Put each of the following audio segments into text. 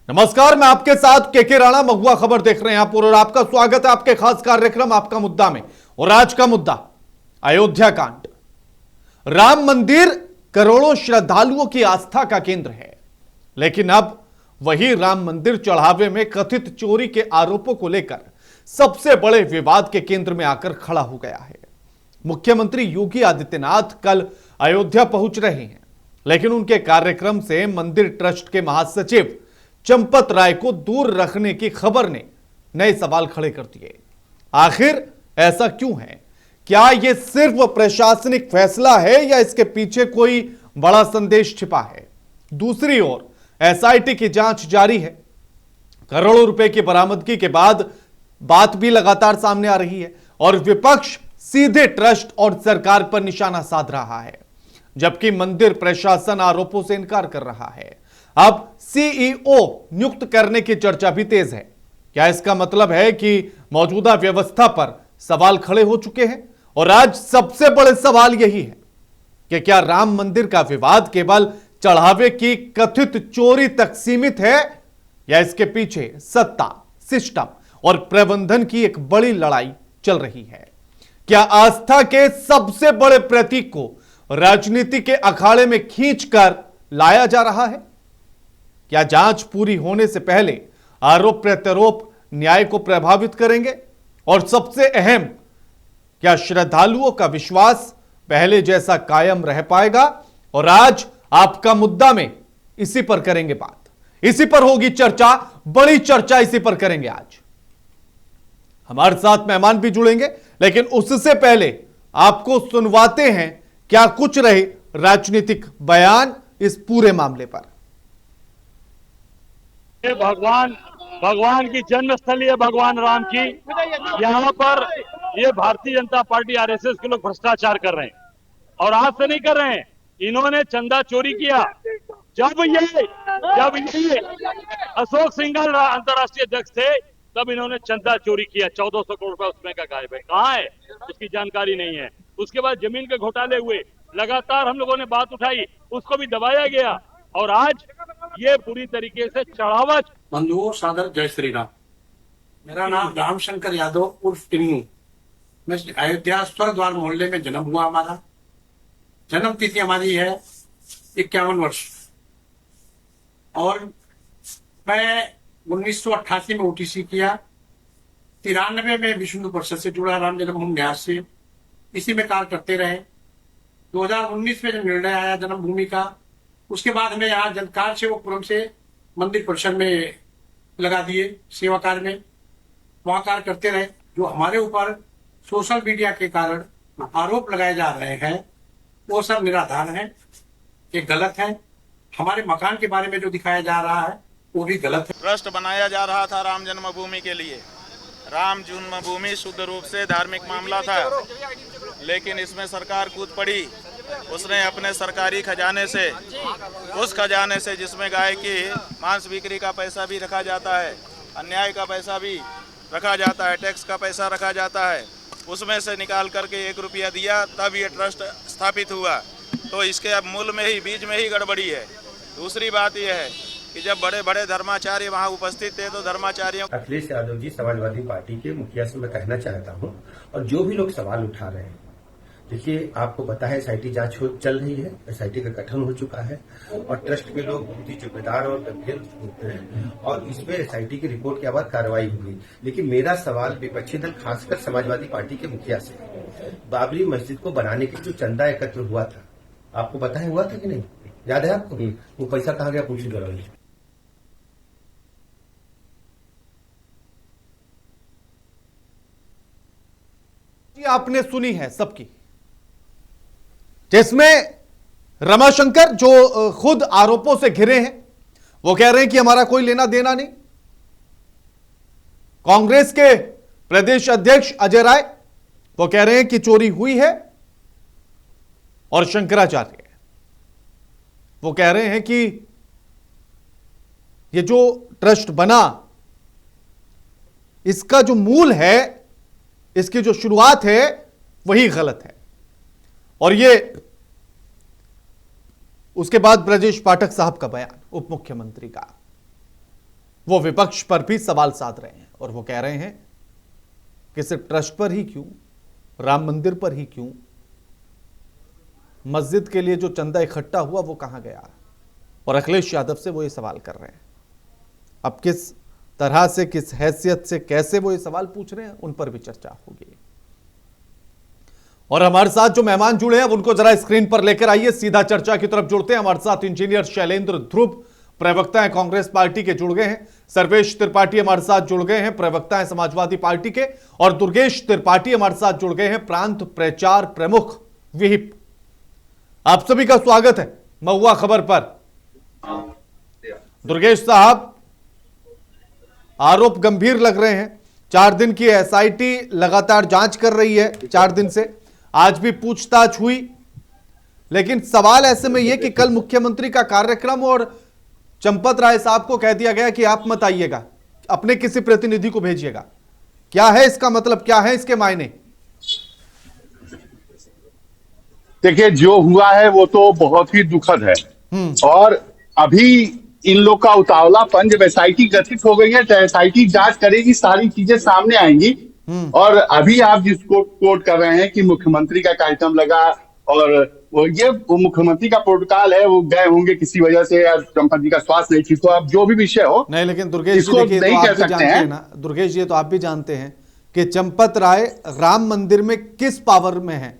नमस्कार, मैं आपके साथ केके राणा। महुआ खबर देख रहे हैं आप और आपका स्वागत है आपके खास कार्यक्रम आपका मुद्दा में। और आज का मुद्दा अयोध्या कांड। राम मंदिर करोड़ों श्रद्धालुओं की आस्था का केंद्र है, लेकिन अब वही राम मंदिर चढ़ावे में कथित चोरी के आरोपों को लेकर सबसे बड़े विवाद के केंद्र में आकर खड़ा हो गया है। मुख्यमंत्री योगी आदित्यनाथ कल अयोध्या पहुंच रहे हैं, लेकिन उनके कार्यक्रम से मंदिर ट्रस्ट के महासचिव चंपत राय को दूर रखने की खबर ने नए सवाल खड़े कर दिए। आखिर ऐसा क्यों है? क्या यह सिर्फ प्रशासनिक फैसला है या इसके पीछे कोई बड़ा संदेश छिपा है? दूसरी ओर एसआईटी की जांच जारी है। करोड़ों रुपए की बरामदगी के बाद बात भी लगातार सामने आ रही है और विपक्ष सीधे ट्रस्ट और सरकार पर निशाना साध रहा है, जबकि मंदिर प्रशासन आरोपों से इनकार कर रहा है। अब सीईओ नियुक्त करने की चर्चा भी तेज है। क्या इसका मतलब है कि मौजूदा व्यवस्था पर सवाल खड़े हो चुके हैं? और आज सबसे बड़े सवाल यही है कि क्या राम मंदिर का विवाद केवल चढ़ावे की कथित चोरी तक सीमित है या इसके पीछे सत्ता, सिस्टम और प्रबंधन की एक बड़ी लड़ाई चल रही है? क्या आस्था के सबसे बड़े प्रतीक को राजनीति के अखाड़े में खींचकर लाया जा रहा है? क्या जांच पूरी होने से पहले आरोप प्रत्यारोप न्याय को प्रभावित करेंगे? और सबसे अहम, क्या श्रद्धालुओं का विश्वास पहले जैसा कायम रह पाएगा? और आज आपका मुद्दा में इसी पर करेंगे बात, इसी पर होगी चर्चा, बड़ी चर्चा इसी पर करेंगे आज। हमारे साथ मेहमान भी जुड़ेंगे, लेकिन उससे पहले आपको सुनवाते हैं क्या कुछ रहे राजनीतिक बयान इस पूरे मामले पर। ये भगवान की जन्मस्थली है, भगवान राम की। यहाँ पर ये भारतीय जनता पार्टी आरएसएस के लोग भ्रष्टाचार कर रहे हैं और आज से नहीं कर रहे हैं। इन्होंने चंदा चोरी किया जब ये अशोक सिंघल अंतर्राष्ट्रीय अध्यक्ष थे, तब इन्होंने चंदा चोरी किया। 1400 करोड़ रुपए उसमें का गायब है, कहाँ है उसकी जानकारी नहीं है। उसके बाद जमीन के घोटाले हुए, लगातार हम लोगों ने बात उठाई, उसको भी दबाया गया और आज ये पूरी तरीके से चढ़ावा। बंधुओं सादर जय श्री राम। मेरा नाम रामशंकर यादव उर्फ टिन्नू। मैं अयोध्या स्वर्ग द्वार मोहल्ले में जन्म हुआ। हमारा जन्म तिथि हमारी है 51 वर्ष और मैं 1988 में ओटीसी किया। 93 में विश्व हिंदू परिषद से जुड़ा, राम जन्मभूमि न्यास से, इसी में कार्य करते रहे। 2019 में जब निर्णय आया जन्मभूमि का, उसके बाद हमें यहाँ जनकार सेवकपुरम से मंदिर परिसर में लगा दिए, सेवा कार्य में वहाँ कार्य करते रहे। जो हमारे ऊपर सोशल मीडिया के कारण आरोप लगाए जा रहे हैं वो सब निराधार है, ये गलत है। हमारे मकान के बारे में जो दिखाया जा रहा है वो भी गलत है। ट्रस्ट बनाया जा रहा था राम जन्मभूमि के लिए। राम जन्मभूमि शुद्ध रूप से धार्मिक मामला था, लेकिन इसमें सरकार कूद पड़ी। उसने अपने सरकारी खजाने से, उस खजाने से जिसमें गाय की मांस बिक्री का पैसा भी रखा जाता है, अन्याय का पैसा भी रखा जाता है, टैक्स का पैसा रखा जाता है, उसमें से निकाल करके 1 रुपया दिया, तब ये ट्रस्ट स्थापित हुआ। तो इसके अब मूल में ही, बीज में ही गड़बड़ी है। दूसरी बात यह है कि जब बड़े बड़े धर्माचार्य वहाँ उपस्थित थे तो धर्माचार्यों। अखिलेश यादव जी समाजवादी पार्टी के मुखिया से मैं कहना चाहता हूँ, और जो भी लोग सवाल उठा रहे हैं, देखिए आपको पता है एसआईटी जांच चल रही है, एसआईटी का गठन हो चुका है और ट्रस्ट के लोग बहुत ही जिम्मेदार और गंभीर होते हैं और इसमें एसआईटी की रिपोर्ट के बाद कार्रवाई होगी। लेकिन मेरा सवाल विपक्षी दल खासकर समाजवादी पार्टी के मुखिया से, बाबरी मस्जिद को बनाने के जो चंदा एकत्र हुआ था, आपको पता है हुआ था कि नहीं? याद है आपको? वो पैसा कहाँ गया पूछिए जरा। आपने सुनी है सबकी, जिसमें रमाशंकर जो खुद आरोपों से घिरे हैं वो कह रहे हैं कि हमारा कोई लेना देना नहीं। कांग्रेस के प्रदेश अध्यक्ष अजय राय वो कह रहे हैं कि चोरी हुई है, और शंकराचार्य वो कह रहे हैं कि ये जो ट्रस्ट बना, इसका जो मूल है, इसकी जो शुरुआत है वही गलत है। और ये उसके बाद ब्रजेश पाठक साहब का बयान, उप मुख्यमंत्री का, वो विपक्ष पर भी सवाल साध रहे हैं और वो कह रहे हैं कि सिर्फ ट्रस्ट पर ही क्यों, राम मंदिर पर ही क्यों, मस्जिद के लिए जो चंदा इकट्ठा हुआ वो कहां गया। और अखिलेश यादव से वो ये सवाल कर रहे हैं। अब किस तरह से, किस हैसियत से, कैसे वो ये सवाल पूछ रहे हैं, उन पर भी चर्चा होगी। और हमारे साथ जो मेहमान जुड़े हैं उनको जरा स्क्रीन पर लेकर आइए, सीधा चर्चा की तरफ जुड़ते हैं। हमारे साथ इंजीनियर शैलेंद्र ध्रुव, प्रवक्ता हैं कांग्रेस पार्टी के, जुड़ गए हैं। सर्वेश त्रिपाठी हमारे साथ जुड़ गए हैं, प्रवक्ता हैं समाजवादी पार्टी के। और दुर्गेश त्रिपाठी हमारे साथ जुड़ गए हैं, प्रांत प्रचार प्रमुख विहिप। आप सभी का स्वागत है महुआ खबर पर। दुर्गेश साहब, आरोप गंभीर लग रहे हैं। 4 दिन की एसआईटी लगातार जांच कर रही है, 4 दिन से। आज भी पूछताछ हुई, लेकिन सवाल ऐसे में यह कि कल मुख्यमंत्री का कार्यक्रम और चंपत राय साहब को कह दिया गया कि आप मत आइएगा, अपने किसी प्रतिनिधि को भेजिएगा। क्या है इसका मतलब, क्या है इसके मायने? देखिए, जो हुआ है वो तो बहुत ही दुखद है। और अभी इन लोग का उतावलापन, जब एसआईटी गठित हो गई है तो एसआईटी जांच करेगी, सारी चीजें सामने आएंगी। और अभी आप जिसको कोट कर रहे हैं कि मुख्यमंत्री का कार्यक्रम लगा और वो मुख्यमंत्री का प्रोटोकॉल है, वो गए होंगे किसी वजह से, या चंपत जी का स्वास्थ्य नहीं ठीक हो, अब जो भी विषय हो। नहीं, लेकिन दुर्गेश जी इसको देखिए, नहीं तो आप कह भी सकते जानते हैं ना, दुर्गेश जी, तो आप भी जानते हैं कि चंपत राय राम मंदिर में किस पावर में है,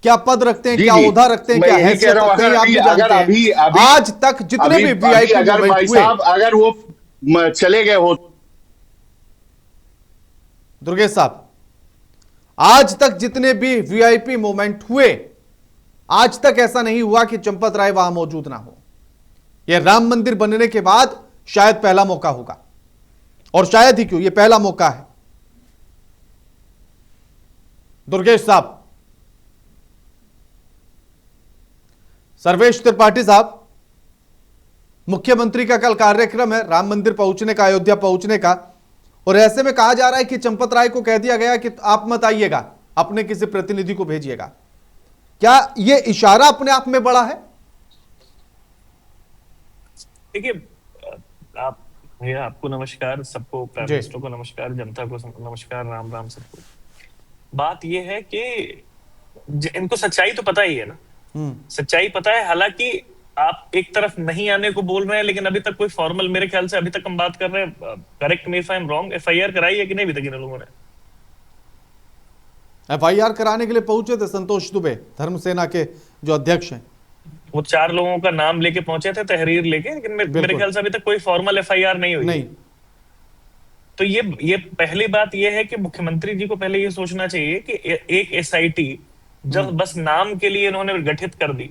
क्या पद रखते हैं, क्या ओहदा रखते हैं, क्या हैसियत रखते हैं, आप भी जानते हैं। आज तक जितने भी वीआईपी अगर भाई साहब अगर वो चले गए हो, दुर्गेश साहब, आज तक जितने भी वीआईपी मोमेंट हुए, आज तक ऐसा नहीं हुआ कि चंपत राय वहां मौजूद ना हो। यह राम मंदिर बनने के बाद शायद पहला मौका होगा, और शायद ही क्यों, यह पहला मौका है। दुर्गेश साहब, सर्वेश त्रिपाठी साहब, मुख्यमंत्री का कल कार्यक्रम है राम मंदिर पहुंचने का, अयोध्या पहुंचने का, और ऐसे में कहा जा रहा है कि चंपत राय को कह दिया गया कि आप मत आइएगा, अपने किसी प्रतिनिधि को भेजिएगा। क्या यह इशारा अपने आप में बड़ा है? देखिए, आप भैया, आपको नमस्कार, सबको, प्राइम मिनिस्टर को नमस्कार, जनता को नमस्कार, राम राम सबको। बात यह है कि इनको सच्चाई तो पता ही है ना, सच्चाई पता है। हालांकि आप एक तरफ नहीं आने को बोल रहे हैं, लेकिन अभी तक कोई फॉर्मल, मेरे ख्याल से अभी तक हम बात कर रहे हैं, correct me if I am wrong, FIR कराई है कि नहीं अभी तक इन लोगों ने? एफआईआर कराने के लिए पहुंचे थे संतोष दुबे, धर्म सेना के जो अध्यक्ष हैं, वो 4 लोगों का नाम लेके पहुंचे थे, तहरीर लेके, लेकिन मेरे ख्याल से अभी तक कोई फॉर्मल एफआईआर नहीं हुई। नहीं। तो ये पहली बात ये है कि मुख्यमंत्री जी को पहले ये सोचना चाहिए कि एक एसआईटी जब बस नाम के लिए इन्होंने गठित कर दी,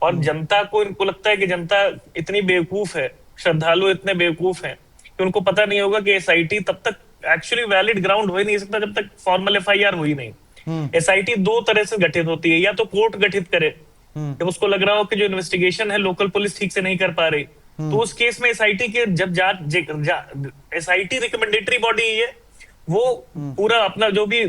और जनता को, इनको लगता है कि जनता इतनी बेवकूफ है, श्रद्धालु इतने बेवकूफ हैं कि उनको पता नहीं होगा कि एसआईटी तब तक एक्चुअली वैलिड ग्राउंड हो ही नहीं सकता जब तक फॉर्मल एफआईआर हुई नहीं। एसआईटी 2 तरह से गठित होती है, या तो कोर्ट गठित करे, जब उसको लग रहा हो कि जो इन्वेस्टिगेशन है लोकल पुलिस ठीक से नहीं कर पा रही, तो उस केस में एसआईटी के जब एसआईटी रिकमेंडेटरी बॉडी है, वो पूरा अपना जो भी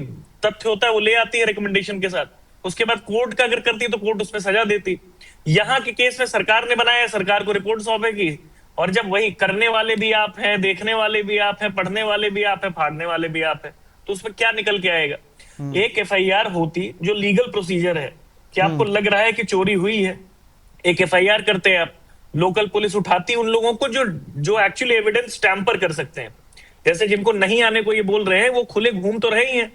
तथ्य होता है वो ले आती है रिकमेंडेशन के साथ। उसके बाद कोर्ट का अगर करती तो कोर्ट उसमें सजा देती। यहाँ के केस में सरकार ने बनाया, सरकार को रिपोर्ट सौंपेगी, और जब वही करने वाले भी आप हैं, देखने वाले भी आप हैं, पढ़ने वाले भी आप हैं, फाड़ने वाले भी आप हैं, तो उसमें क्या निकल के आएगा? एक एफआईआर होती जो लीगल प्रोसीजर है कि आपको लग रहा है कि चोरी हुई है, एक एफआईआर करते हैं आप, लोकल पुलिस उठाती उन लोगों को जो एक्चुअली एविडेंस टैंपर कर सकते हैं। जैसे जिनको नहीं आने को ये बोल रहे हैं, वो खुले घूम तो रहे ही हैं,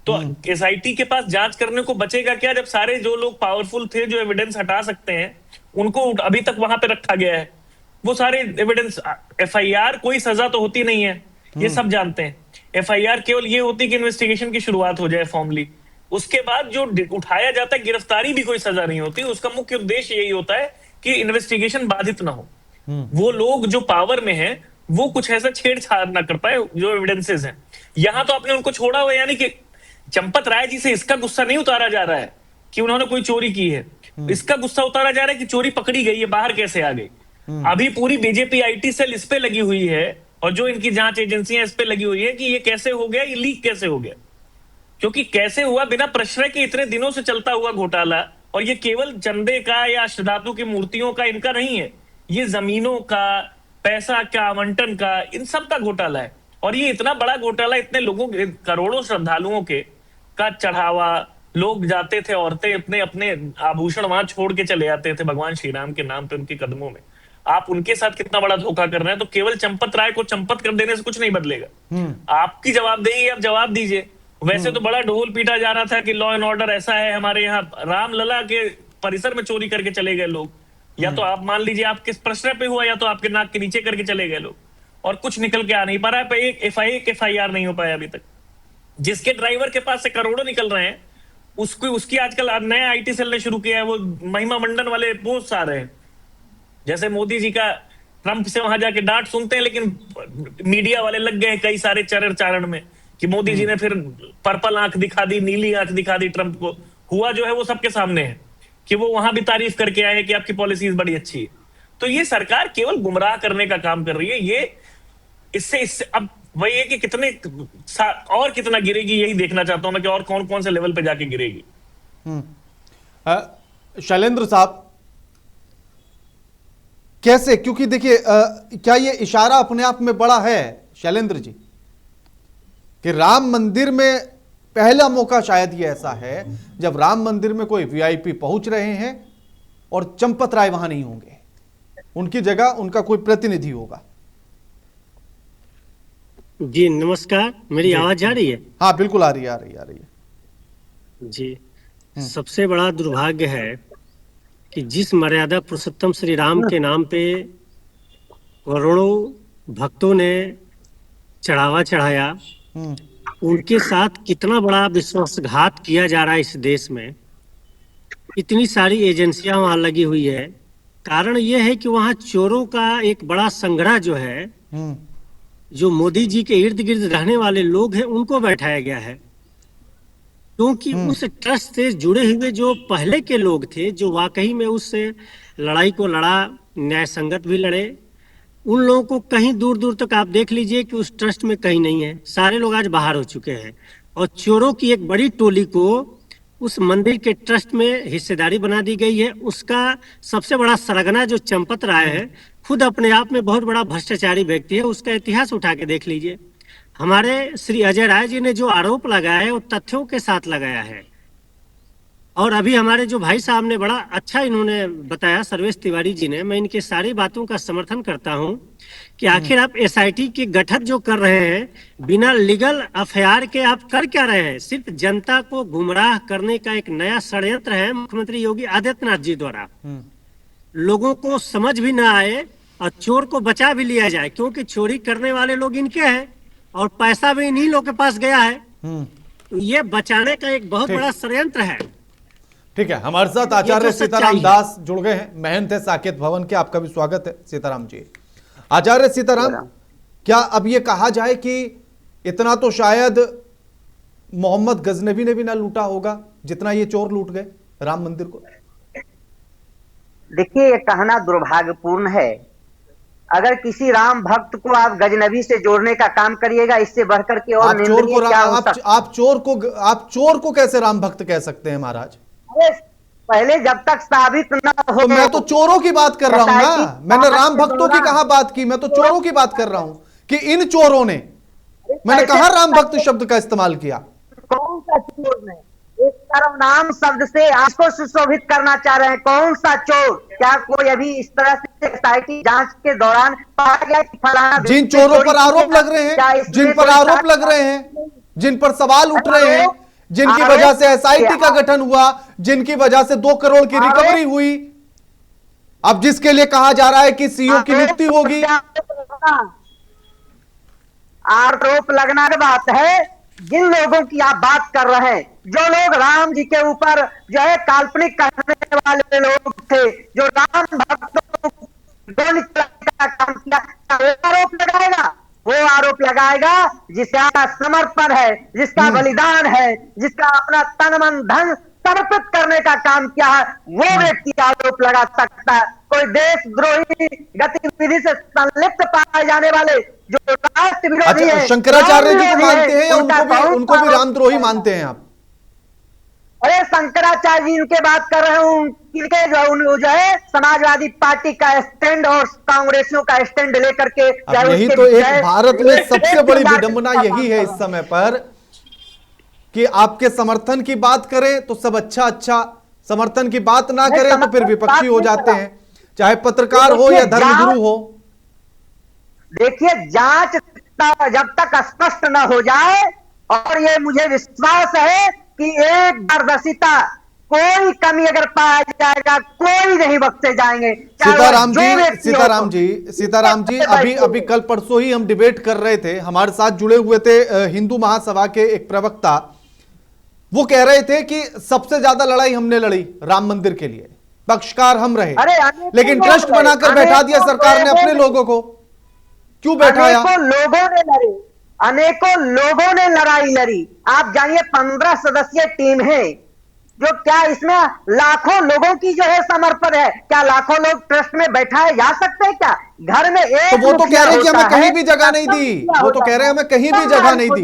तो एसआईटी के पास जांच करने को बचेगा क्या, जब सारे जो लोग पावरफुल थे, जो एविडेंस हटा सकते हैं, उनको अभी तक वहां पे रखा गया है। वो सारे एविडेंस, एफआईआर कोई सजा तो होती नहीं है, ये सब जानते हैं। एफआईआर केवल ये होती कि इन्वेस्टिगेशन की शुरुआत हो जाए फॉर्मली, उसके बाद जो उठाया जाता है, गिरफ्तारी भी कोई सजा नहीं होती। उसका मुख्य उद्देश्य यही होता है कि इन्वेस्टिगेशन बाधित ना हो, वो लोग जो पावर में है वो कुछ ऐसा छेड़छाड़ ना कर पाए जो एविडेंसेस हैं। यहां तो आपने उनको छोड़ा हुआ, यानी कि चंपत राय जी से इसका गुस्सा नहीं उतारा जा रहा है कि उन्होंने कोई चोरी की है, इसका गुस्सा उतारा जा रहा है कि चोरी पकड़ी गई है, बाहर कैसे आ गई। अभी पूरी बीजेपी आईटी सेल इस पे लगी हुई है, और जो इनकी जांच एजेंसियां इस पे लगी हुई है कि ये कैसे हो गया, ये लीक कैसे हो गया। क्योंकि कैसे हुआ, बिना प्रश्रय के इतने दिनों से चलता हुआ घोटाला, और ये केवल चंदे का या अष्टधातु की मूर्तियों का इनका नहीं है, ये जमीनों का, पैसा का आवंटन का, इन सब का घोटाला है। और ये इतना बड़ा घोटाला, इतने लोगों के, करोड़ों श्रद्धालुओं के का चढ़ावा, लोग जाते थे, औरतें अपने अपने आभूषण वहां छोड़ के चले जाते थे भगवान श्री राम के नाम पे उनके कदमों में। आप उनके साथ कितना बड़ा धोखा कर रहे हैं। तो केवल चंपत राय को चंपत कर देने से कुछ नहीं बदलेगा। आपकी जवाबदेही, आप जवाब दीजिए। वैसे तो बड़ा ढोल पीटा जा रहा था कि लॉ एंड ऑर्डर ऐसा है हमारे यहाँ, रामलला के परिसर में चोरी करके चले गए लोग। या तो आप मान लीजिए आप किस प्रश्न पे हुआ, या तो आपके नाक के नीचे करके चले गए लोग, और कुछ निकल के आ नहीं पा रहा है। एक FIR नहीं हो पाया अभी तक। जिसके ड्राइवर के पास से करोड़ों निकल रहे हैं, उसकी आजकल नया IT सेल ने शुरू किया है, वो महिमा मंडन वाले पोस्ट आ रहे हैं। जैसे मोदी जी का ट्रंप से वहां जाके डांट सुनते हैं, लेकिन मीडिया वाले लग गए कई सारे चारण में कि मोदी जी ने फिर पर्पल आंख दिखा दी, नीली आंख दिखा दी ट्रंप को। हुआ जो है वो सबके सामने है कि वो वहां भी तारीफ करके आए कि आपकी पॉलिसीज बड़ी अच्छी है। तो ये सरकार केवल गुमराह करने का काम कर रही है। ये इससे अब वही है कि कितने और कितना गिरेगी, यही देखना चाहता हूं मैं कि और कौन कौन से लेवल पे जाके गिरेगी। शैलेंद्र साहब, कैसे, क्योंकि देखिए क्या ये इशारा अपने आप में बड़ा है शैलेंद्र जी कि राम मंदिर में पहला मौका शायद ये ऐसा है जब राम मंदिर में कोई VIP पहुंच रहे हैं और चंपत राय वहां नहीं होंगे, उनकी जगह उनका कोई प्रतिनिधि होगा। जी नमस्कार, मेरी आवाज आ रही है? हाँ बिल्कुल आ रही है, आ रही है, आ रही है। जी, सबसे बड़ा दुर्भाग्य है कि जिस मर्यादा पुरुषोत्तम श्री राम के नाम पे करोड़ों भक्तों ने चढ़ावा चढ़ाया, उनके साथ कितना बड़ा विश्वासघात किया जा रहा है इस देश में। इतनी सारी एजेंसियां वहां लगी हुई है। कारण यह है कि वहां चोरों का एक बड़ा संग्रह जो है, जो मोदी जी के इर्द गिर्द रहने वाले लोग हैं, उनको बैठाया गया है। क्योंकि उस ट्रस्ट से जुड़े हुए जो पहले के लोग थे, जो वाकई में उस लड़ाई को लड़ा, न्याय संगत भी लड़े, उन लोगों को कहीं दूर दूर तक आप देख लीजिए कि उस ट्रस्ट में कहीं नहीं है। सारे लोग आज बाहर हो चुके हैं। और चोरों की एक बड़ी टोली को उस मंदिर के ट्रस्ट में हिस्सेदारी बना दी गई है। उसका सबसे बड़ा सरगना जो चंपत राय है, खुद अपने आप में बहुत बड़ा भ्रष्टाचारी व्यक्ति है। उसका इतिहास उठा के देख लीजिए। हमारे श्री अजय राय जी ने जो आरोप लगाया है वो तथ्यों के साथ लगाया है। और अभी हमारे जो भाई साहब ने बड़ा अच्छा इन्होंने बताया, सर्वेश तिवारी जी ने, मैं इनके सारी बातों का समर्थन करता हूं कि आखिर आप SIT के गठन जो कर रहे हैं, बिना लीगल FIR के आप कर क्या रहे हैं? सिर्फ जनता को गुमराह करने का एक नया षड्यंत्र है मुख्यमंत्री योगी आदित्यनाथ जी द्वारा। लोगों को समझ भी ना आए और चोर को बचा भी लिया जाए, क्योंकि चोरी करने वाले लोग इनके हैं और पैसा भी इन्हीं लोग के पास गया है। तो ये बचाने का एक बहुत बड़ा षड्यंत्र है। ठीक है, हमारे साथ आचार्य सीताराम दास जुड़ गए हैं, महंत है साकेत भवन के। आपका भी स्वागत है सीताराम जी। आचार्य सीताराम, क्या अब ये कहा जाए कि इतना तो शायद मोहम्मद गजनबी ने भी ना लूटा होगा जितना ये चोर लूट गए राम मंदिर को? देखिए, ये कहना दुर्भाग्यपूर्ण है। अगर किसी राम भक्त को आप गजनबी से जोड़ने का काम करिएगा, इससे बढ़कर के और निंदनीय क्या हो सकता है? आप चोर को कैसे राम भक्त कह सकते हैं महाराज? पहले जब तक साबित न हो। तो मैं तो चोरों की बात कर रहा हूं ना, मैंने राम भक्तों की कहां बात की, मैं तो चोरों की बात कर रहा हूं कि इन चोरों ने, मैंने कहा राम भक्त शब्द का इस्तेमाल किया। कौन सा चोर ने? एक सर्वनाम शब्द से आपको सुशोभित करना चाह रहे हैं। कौन सा चोर? क्या कोई अभी इस तरह से SIT जांच के दौरान पाया गया कि फलाना? जिन चोरों पर आरोप लग रहे हैं, जिन पर आरोप लग रहे हैं, जिन पर सवाल उठ रहे हैं, जिनकी वजह से SIT का गठन हुआ, जिनकी वजह से 2 करोड़ की रिकवरी हुई, अब जिसके लिए कहा जा रहा है कि CEO की नियुक्ति होगी। आरोप लगना की बात है। जिन लोगों की आप बात कर रहे हैं, जो लोग राम जी के ऊपर जो है काल्पनिक कहने वाले लोग थे, जो राम भक्तों को का काम किया, वो आरोप लगाएगा। वो आरोप लगाएगा जिसका समर्पण है, जिसका बलिदान है, जिसका अपना तन मन धन समर्पित करने का काम किया है, वो व्यक्ति आरोप लगा सकता है। कोई देशद्रोही गतिविधि से संलिप्त पाए जाने वाले जो राष्ट्र विरोधी अच्छा, है, शंकराचार्य जी को मानते हैं या उनको भी रामद्रोही मानते हैं आप? अरे शंकराचार्य जी इनके बात कर रहे हूँ, इनके जो है समाजवादी पार्टी का स्टैंड और कांग्रेसियों का स्टैंड लेकर के अब यही तो एक भारत में सबसे बड़ी विडंबना यही है इस समय पर कि आपके समर्थन की बात करें तो सब अच्छा अच्छा, समर्थन की बात ना करें तो फिर विपक्षी हो जाते हैं, चाहे पत्रकार हो या धर्मगुरु हो। देखिए, जांच जब तक स्पष्ट न हो जाए, और ये मुझे विश्वास है कि एक पारदर्शिता, कोई कमी अगर पाया जाएगा, कोई नहीं बख्शे जाएंगे। सीताराम जी अभी कल परसों ही हम डिबेट कर रहे थे, हमारे साथ जुड़े हुए थे हिंदू महासभा के एक प्रवक्ता, वो कह रहे थे कि सबसे ज्यादा लड़ाई हमने लड़ी राम मंदिर के लिए, पक्षकार हम रहे, लेकिन ट्रस्ट बनाकर बैठा दिया सरकार ने अपने लोगों को। क्यों बैठाया? अनेकों लोगों ने लड़ाई लड़ी। आप जानिए 15 सदस्यीय टीम है, जो क्या इसमें लाखों लोगों की जो है समर्पण है। क्या लाखों लोग ट्रस्ट में बैठाए जा सकते हैं क्या? घर में एक तो वो तो कह रहे हैं कि हमें कहीं भी जगह नहीं दी, वो तो कह रहे हैं हमें कहीं भी जगह नहीं दी।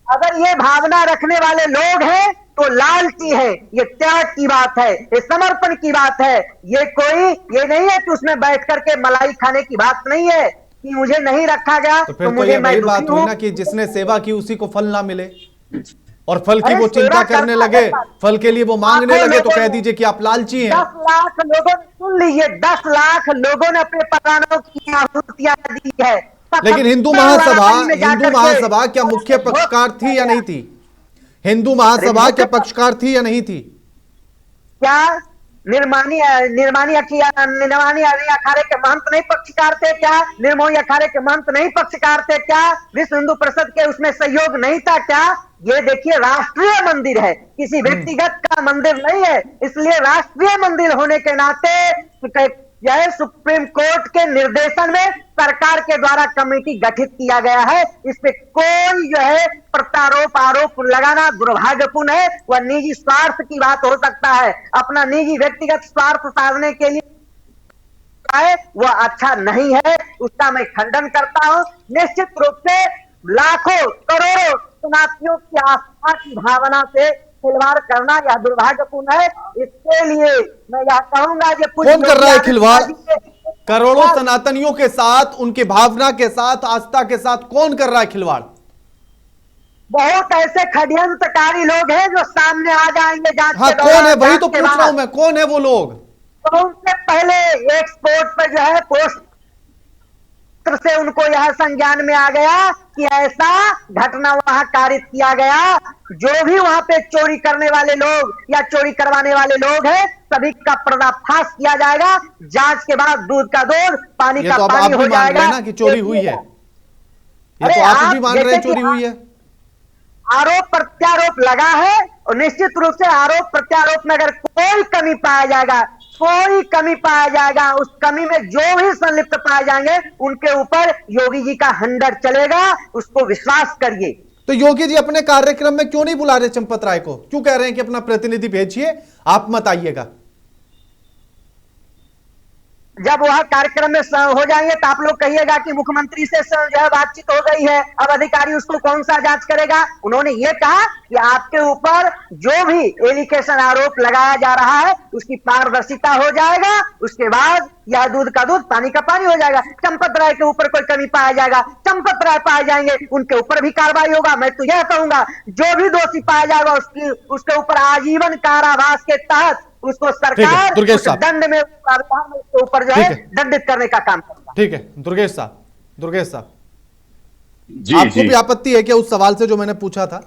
अगर ये भावना रखने वाले लोग हैं तो लालची है, ये त्याग की बात है, ये समर्पण की बात है। ये नहीं है कि उसमें बैठ करके मलाई खाने की बात नहीं है कि मुझे नहीं रखा गया तो फिर तो ये वही बात हुई ना कि जिसने सेवा की उसी को फल ना मिले, और फल की वो चिंता करने लगे, फल के लिए वो मांगने लगे, तो कह दीजिए कि आप लालची हैं। 10 लाख लोगों ने, सुन लीजिए, 10 लाख लोगों ने अपने प्राणों की आहुतियां दी है। लेकिन हिंदू महासभा क्या मुख्य पक्षकार थी या नहीं थी? हिंदू महासभा क्या पक्षकार थी या नहीं थी? क्या निर्माणी अखाड़े के महंत नहीं पक्षकार थे क्या? निर्मोही अखाड़े के महंत नहीं पक्षकार थे क्या? विश्व हिंदू परिषद के उसमें सहयोग नहीं था क्या? ये देखिए, राष्ट्रीय मंदिर है, किसी व्यक्तिगत का मंदिर नहीं है, इसलिए राष्ट्रीय मंदिर होने के नाते यह सुप्रीम कोर्ट के निर्देशन में सरकार के द्वारा कमेटी गठित किया गया है। इस पे कोई जो है प्रत्यारोप आरोप लगाना दुर्भाग्यपूर्ण है। वह निजी स्वार्थ की बात हो सकता है, अपना निजी व्यक्तिगत स्वार्थ साधने के लिए वह अच्छा नहीं है, उसका मैं खंडन करता हूं। निश्चित रूप से लाखों करोड़ों शरणार्थियों की आस्था की भावना से खिलवाड़ करना यह दुर्भाग्यपूर्ण है। इसके लिए मैं यह कहूंगा कि कौन कर रहा है खिलवाड़? करोड़ों सनातनियों के साथ, उनकी भावना के साथ, आस्था के साथ कौन कर रहा है खिलवाड़? बहुत ऐसे षड्यंत्रकारी लोग हैं जो सामने आ जाएंगे जांच हाँ, कौन है? वही तो पूछ रहा हूं मैं, कौन है वो लोग? तो उनसे पहले एक्सपोर्ट पर जो है पोस्ट से उनको यह संज्ञान में आ गया कि ऐसा घटना वहां कारित किया गया। जो भी वहां पे चोरी करने वाले लोग या चोरी करवाने वाले लोग हैं, सभी का पर्दाफाश किया जाएगा। जांच के बाद दूध का दूध, पानी का पानी हो जाएगा ना कि चोरी हुई है। ये तो आप भी मान रहे हैं चोरी हुई है। आरोप प्रत्यारोप लगा है, और निश्चित रूप से आरोप प्रत्यारोप में अगर कोई कमी पाया जाएगा, उस कमी में जो भी संलिप्त पाए जाएंगे उनके ऊपर योगी जी का हंडर चलेगा, उसको विश्वास करिए। तो योगी जी अपने कार्यक्रम में क्यों नहीं बुला रहे चंपत राय को? क्यों कह रहे हैं कि अपना प्रतिनिधि भेजिए, आप मत आइएगा? जब वह कार्यक्रम में हो जाएंगे तो आप लोग कहिएगा कि मुख्यमंत्री से जो है बातचीत हो गई है, अब अधिकारी उसको कौन सा जांच करेगा। उन्होंने ये कहा कि आपके ऊपर जो भी एलिगेशन आरोप लगाया जा रहा है उसकी पारदर्शिता हो जाएगा, उसके बाद यह दूध का दूध, पानी का पानी हो जाएगा। चंपत राय के ऊपर कोई कमी पाया जाएगा, चंपत राय पाए जाएंगे, उनके ऊपर भी कार्रवाई होगा। मैं तो यह कहूंगा, जो भी दोषी पाया जाएगा उसके ऊपर आजीवन कारावास के तहत उसको सरकार दंड में उसके ऊपर जो है दंडित करने का काम करता। ठीक है दुर्गेश साहब, आपको भी आपत्ति है क्या उस सवाल से जो मैंने पूछा था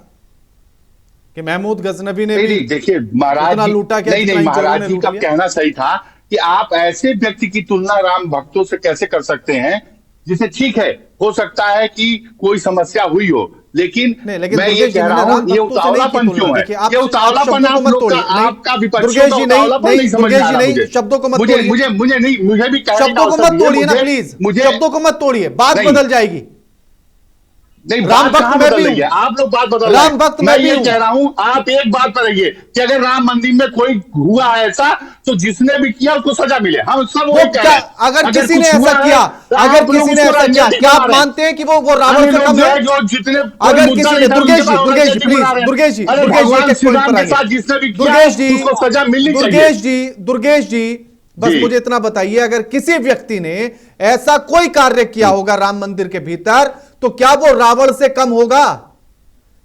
कि महमूद गजनबी ने भी देखिए महाराज लूटा क्या? नहीं, महाराज जी का कहना सही था कि आप ऐसे व्यक्ति की तुलना राम भक्तों से कैसे कर सकते हैं, जिसे ठीक है हो सकता है कि कोई समस्या हुई हो, लेकिन मैं ये कह रहा हूँ ये उतावलापन क्यों है? ये उतावलापन आप लोग का, आपका विपक्षियों का उतावलापन नहीं समझ आ रहा शब्दों को मत मुझे नहीं, मुझे भी शब्दों को मत तोड़िए ना प्लीज, शब्दों को मत तोड़िए, बात बदल जाएगी। नहीं, राम बात कहाँ भक्त मैं बदल भी रही है? हूं, आप लोग बात बदल रहे राम हैं। भक्त मैं मैं भी ये हूं। कह रहा हूं, आप एक बात पर रहिए कि अगर राम मंदिर में कोई हुआ है ऐसा, तो जिसने भी किया उसको सजा मिले। हम सब वो वही कह क्या, रहे हैं। अगर किसी ने कुछ ऐसा हुआ है, किया, तो अगर आप लोग किसी ने उसको ऐसा किया, राजनीतिक क्या बना आप रहे हैं। मानते हैं कि वो रावण अन्य से लोग कम जो है? है, जो जितने अगर मुद्दा किसी ने, इधर दुर्गेश उनके जी, पास दुर्गेश जी राजनीतिक प्लीज, बना रहे हैं। दुर्गेश जी, अरे दुर्गेश जी भगवान एक श्री पॉइंट राम पर के आइए। साथ जिसने भी किया दुर्गेश जी, उसको सजा मिलनी चाहिए। दुर्गेश जी, दुर्गेश जी, बस जी। मुझे इतना बताइए, अगर किसी व्यक्ति ने ऐसा कोई कार्य किया होगा राम मंदिर के भीतर, तो क्या वो रावण से कम होगा?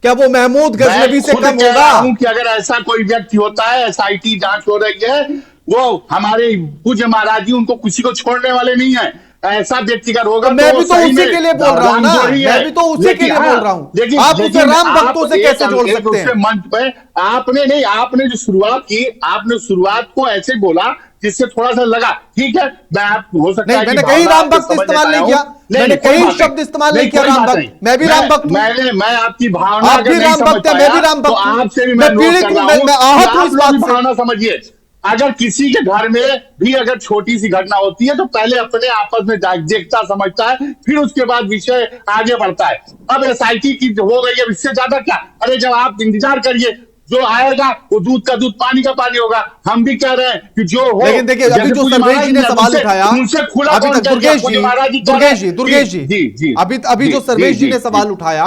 क्या वो महमूद गजनबी मैं से खुद कम कह होगा? रहा हूं कि अगर ऐसा कोई व्यक्ति होता है, एसआईटी जांच हो रही है, वो हमारे पूज्य महाराज जी उनको किसी को छोड़ने वाले नहीं है। ऐसा व्यक्ति अगर होगा तो मैं तो भी तो सही उसी में के लिए बोल रहा हूं ना, रामद्रोही है। मैं भी तो उसी के लिए बोल रहा हूं। लेकिन आप उसे राम आप भक्तों से कैसे जोड़ सकते दूसरे हैं? मंच पे आपने जो शुरुआत की, आपने शुरुआत को ऐसे बोला जिससे थोड़ा सा लगा ठीक है। मैं आप हो सकता नहीं, है कि मैंने कहीं भावना राम आपको भक्त समझ इस्तेमाल नहीं पाया किया, हूं। मैंने कोई कहीं बात शब्द नहीं। इस्तेमाल नहीं किया कोई राम बात भक्त। नहीं। मैं भी राम भक्त हूं, मैं आपकी भावना आप अगर भी नहीं राम समझ भक्त हैं, पाया मैं भी राम तो भक्त हूं। आपसे भी मैं मैं नोट पीड़ित कर हूं, रहा मैं हूं आहत कि हूं आप इस लोग बात भी से। भावना समझिए। अगर किसी के घर में भी अगर छोटी सी घटना होती है तो पहले अपने आपस में देखता समझता है, फिर उसके बाद विषय आगे बढ़ता है। अब एसआईटी की हो गई है, इससे ज्यादा क्या? अरे जब आप इंतजार करिए, जो आएगा वो दूध का दूध पानी का पानी होगा। हम भी कह रहे हैं कि जो हो, लेकिन देखिए, अभी जैसे जो पूज्य सर्वेश महाराज जी ने सवाल उनसे उठाया, उनसे खुला अभी कौन तक कह दिया? दुर्गेश पूज्य जी, महाराज जी कह रहे दुर्गेश जी, हैं दुर्गेश जी, जी जी अभी जो सर्वेश जी ने सवाल उठाया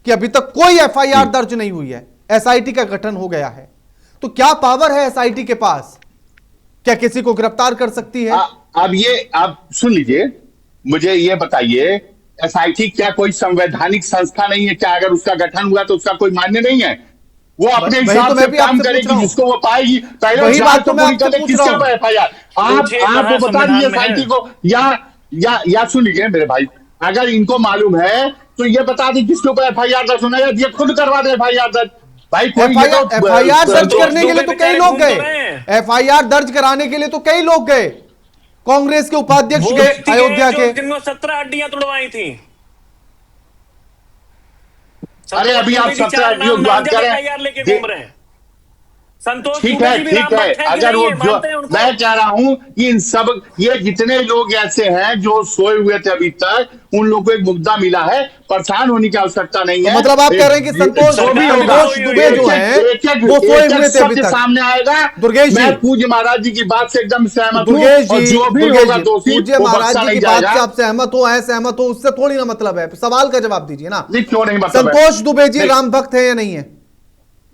कि अभी तक कोई एफआईआर दर्ज नहीं हुई है, एसआईटी का गठन हो गया है, तो क्या पावर है एसआईटी के पास? क्या किसी को गिरफ्तार कर सकती है? अब ये आप सुन लीजिए, मुझे ये बताइए, एसआईटी क्या कोई संवैधानिक संस्था नहीं है क्या? अगर उसका गठन हुआ तो उसका कोई मान्य नहीं है? वो अपने वही तो हिसाब मैं से भी काम आपसे पूछ करेगी, रहा हूं, जिसको वो पाएगी। पहले वही बात जांच तो तो मैं पूरी आपसे कर ले, पूछ रहा किसके हूं। ऊपर एफआईआर? पूछिए आप कहाँ वो बता संविधान दीजिए में है। एसआईटी को, या सुन लीजिए मेरे भाई, अगर इनको मालूम है तो ये बता दी किसके ऊपर एफआईआर दर्ज होना है, ये खुद करवा दे एफआईआर दर्ज। भाई कोई ये तो एफआईआर दर्ज संतोष करने के लिए दुबे तो कई बेचारे लोग घूम तो गए, रहे हैं। एफआईआर दर्ज कराने के लिए तो कई लोग गए। कांग्रेस के उपाध्यक्ष वो गए व्यक्ति अयोध्या जो के। जिनको 17 हड्डियां तुड़वाई थी। अरे अभी आप 17 हड्डियों की बात करें, एफआईआर लेके घूम रहे हैं। संतोष ठीक दुबे है जी भी ठीक राम है। भक्त है कि अगर नहीं वो है? जो मानते हैं उनको? मैं कह रहा हूं कि इन सब ये जितने लोग ऐसे हैं जो सोए हुए थे अभी तक, उन लोगों को एक मुद्दा मिला है, परेशान होने की आवश्यकता नहीं तो है। मतलब आप कह रहे हैं कि संतोष जो भी सरकार भी होगा, तो सोई हुई दुबे है। जो हैं, वो सोए एक हुए थे अभी सत्य तक। सामने आएगा। दुर्गेश जी, मैं पूज्य महाराज जी की बात से एकदम सहमत हूं, दुर्गेश और जी, जो भी दुर्गेश होगा जी, दोषी पूज्य वो महाराज बख्शा जी नहीं की बात से जाएगा। आप सहमत हो, असहमत हो, उससे थोड़ी ना मतलब है। सवाल का जवाब दीजिए ना। नहीं, क्यों नहीं मतलब है? संतोष दुबे जी नहीं। राम भक्त है या नहीं है?